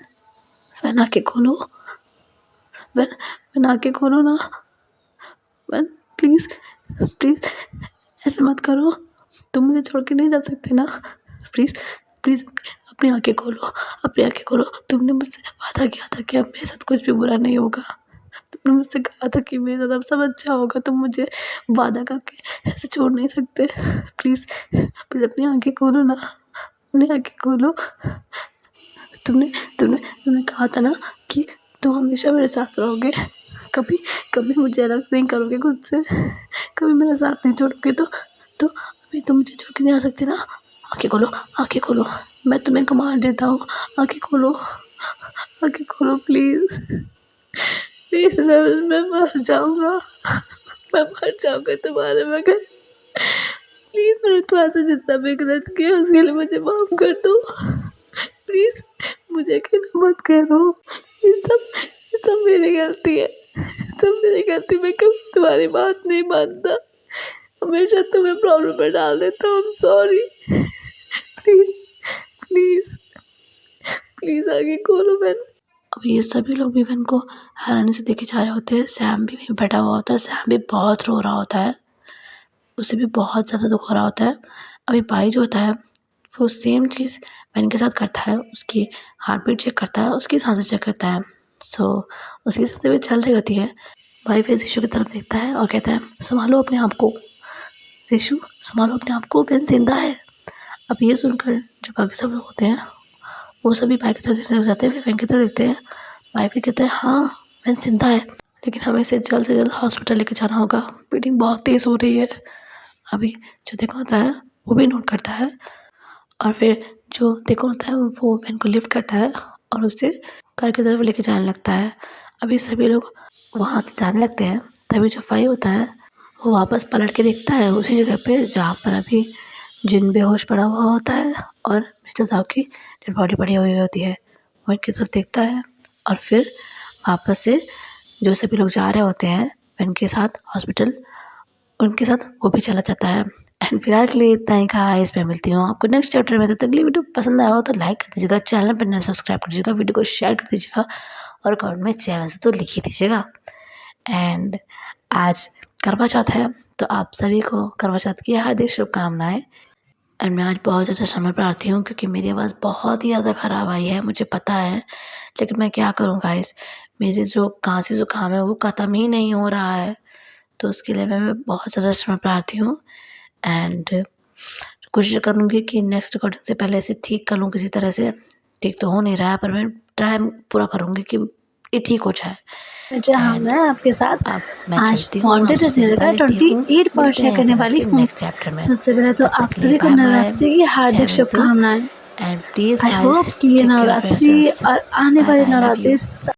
वैन आके खोलो, वैन वैन आके खोलो ना, वैन प्लीज़ प्लीज़ ऐसे मत करो, तुम मुझे छोड़ के नहीं जा सकते ना, प्लीज़ प्लीज़ अपनी आंखें खोलो, अपनी आंखें खोलो। तुमने मुझसे वादा किया था कि अब मेरे साथ कुछ भी बुरा नहीं होगा, तुमने मुझसे कहा था कि मेरे साथ अब सब अच्छा होगा, तुम मुझे वादा करके ऐसे छोड़ नहीं सकते, प्लीज़ प्लीज़ अपनी आंखें खोलो ना, अपनी आंखें खोलो। तुमने तुमने तुमने कहा था ना कि तुम हमेशा मेरे साथ रहोगे, कभी कभी मुझे अलग नहीं करोगे खुद से, कभी मेरा साथ नहीं छोड़ोगे। तो अभी तुम मुझे छोड़ के नहीं आ सकते ना, आंखें खोलो, आंखें खोलो, मैं तुम्हें कमांड देता हूँ, आंखें खोलो, आंखें खोलो प्लीज़ प्लीज़। मैं मर जाऊँगा, मैं मर जाऊँगा तुम्हारे बगैर, प्लीज़ मैंने तुम्हारे जितना भी गलत किया उसके लिए मुझे माफ़ कर दो, प्लीज़ मुझे अकेला मत करो, ये सब मेरी गलती है, सब मेरी गलती, मैं कभी तुम्हारी बात नहीं मानता, हमेशा तुम्हें प्रॉब्लम में डाल देता हूँ, सॉरी, प्लीज़ प्लीज़ प्लीज़ आगे खोलो वैन। अब ये सभी लोग भी वैन को हैरानी से देखे जा रहे होते हैं। सैम भी वहीं बैठा हुआ होता है, सैम भी बहुत रो रहा होता है, उसे भी बहुत ज़्यादा दुख हो रहा होता है। अभी भाई जो होता है वो सेम चीज़ वैन के साथ करता है, उसकी हार्ट बीट चेक करता है, उसकी सांसें चेक करता है। उसकी सांसें भी चल रही होती है। भाई फिर जीशु की तरफ देखता है और कहता है संभालो अपने आप को, जीशु संभालो अपने आप को, वैन जिंदा है। अब ये सुनकर जो बाकी सब लोग होते हैं वो सभी भाई की तरफ देखने लग जाते हैं, फिर वैन की तरफ देखते हैं। भाई फिर कहते हैं हाँ वैन जिंदा है, लेकिन हमें इसे जल्द से जल्द हॉस्पिटल लेके जाना होगा, ब्लीडिंग बहुत तेज़ हो रही है। अभी जो देखा होता है वो भी नोट करता है और फिर जो देखा होता है वो वैन को लिफ्ट करता है और उसे घर की तरफ लेके जाने लगता है। अभी सभी लोग वहाँ से जाने लगते हैं, तभी जो भाई होता है वो वापस पलट के देखता है उसी जगह पे जहाँ पर अभी जिन बेहोश पड़ा हुआ होता है और मिस्टर साहब की डेड बॉडी पड़ी हुई होती है। वो इनकी तरफ देखता है और फिर वापस से जो सभी लोग जा रहे होते हैं उनके साथ हॉस्पिटल, उनके साथ वो भी चला जाता है। एंड फिलहाल के लिए इतना ही कहा, इस पे मिलती हूँ आपको नेक्स्ट चैप्टर में। तब तक के लिए वीडियो पसंद आया हो तो लाइक कर दीजिएगा, चैनल पर नया सब्सक्राइब कर दीजिएगा, वीडियो को शेयर कर दीजिएगा और कमेंट में जय वैसे तो लिख ही दीजिएगा। एंड आज करवा चौथ है तो आप सभी को करवा चौथ की हार्दिक शुभकामनाएं। एंड मैं आज बहुत ज़्यादा क्षमा प्रार्थी हूँ क्योंकि मेरी आवाज़ बहुत ही ज़्यादा ख़राब आई है, मुझे पता है, लेकिन मैं क्या करूँ गाइस, मेरी जो खांसी ज़ुकाम है वो ख़त्म ही नहीं हो रहा है, तो उसके लिए मैं बहुत ज़्यादा क्षमा प्रार्थी हूँ। एंड कोशिश करूँगी कि नेक्स्ट रिकॉर्डिंग से पहले इसे ठीक कर लूँ किसी तरह से। ठीक तो हो नहीं रहा है पर मैं ट्राई पूरा करूँगी कि ये ठीक हो जाए। जहाँ मैं आपके साथ अब मैं आज चलती हूँ, वांटेड आपसे सीरियल का विदा लेती हूँ। 28 पार्ट मिलते शेयर हैं करने ऐसे वाली फिर हूँ। नेक्स्ट चैप्टर में। सबसे पहले तो तब तक आप के लिए सभी को बाय बाय, नवरात्रि की जय हार्दिक वंशु, शुभकामनाएं। and please I hope guys कि ये take care of Navratri yourselves और आने and वाले I love you. नवरात्रि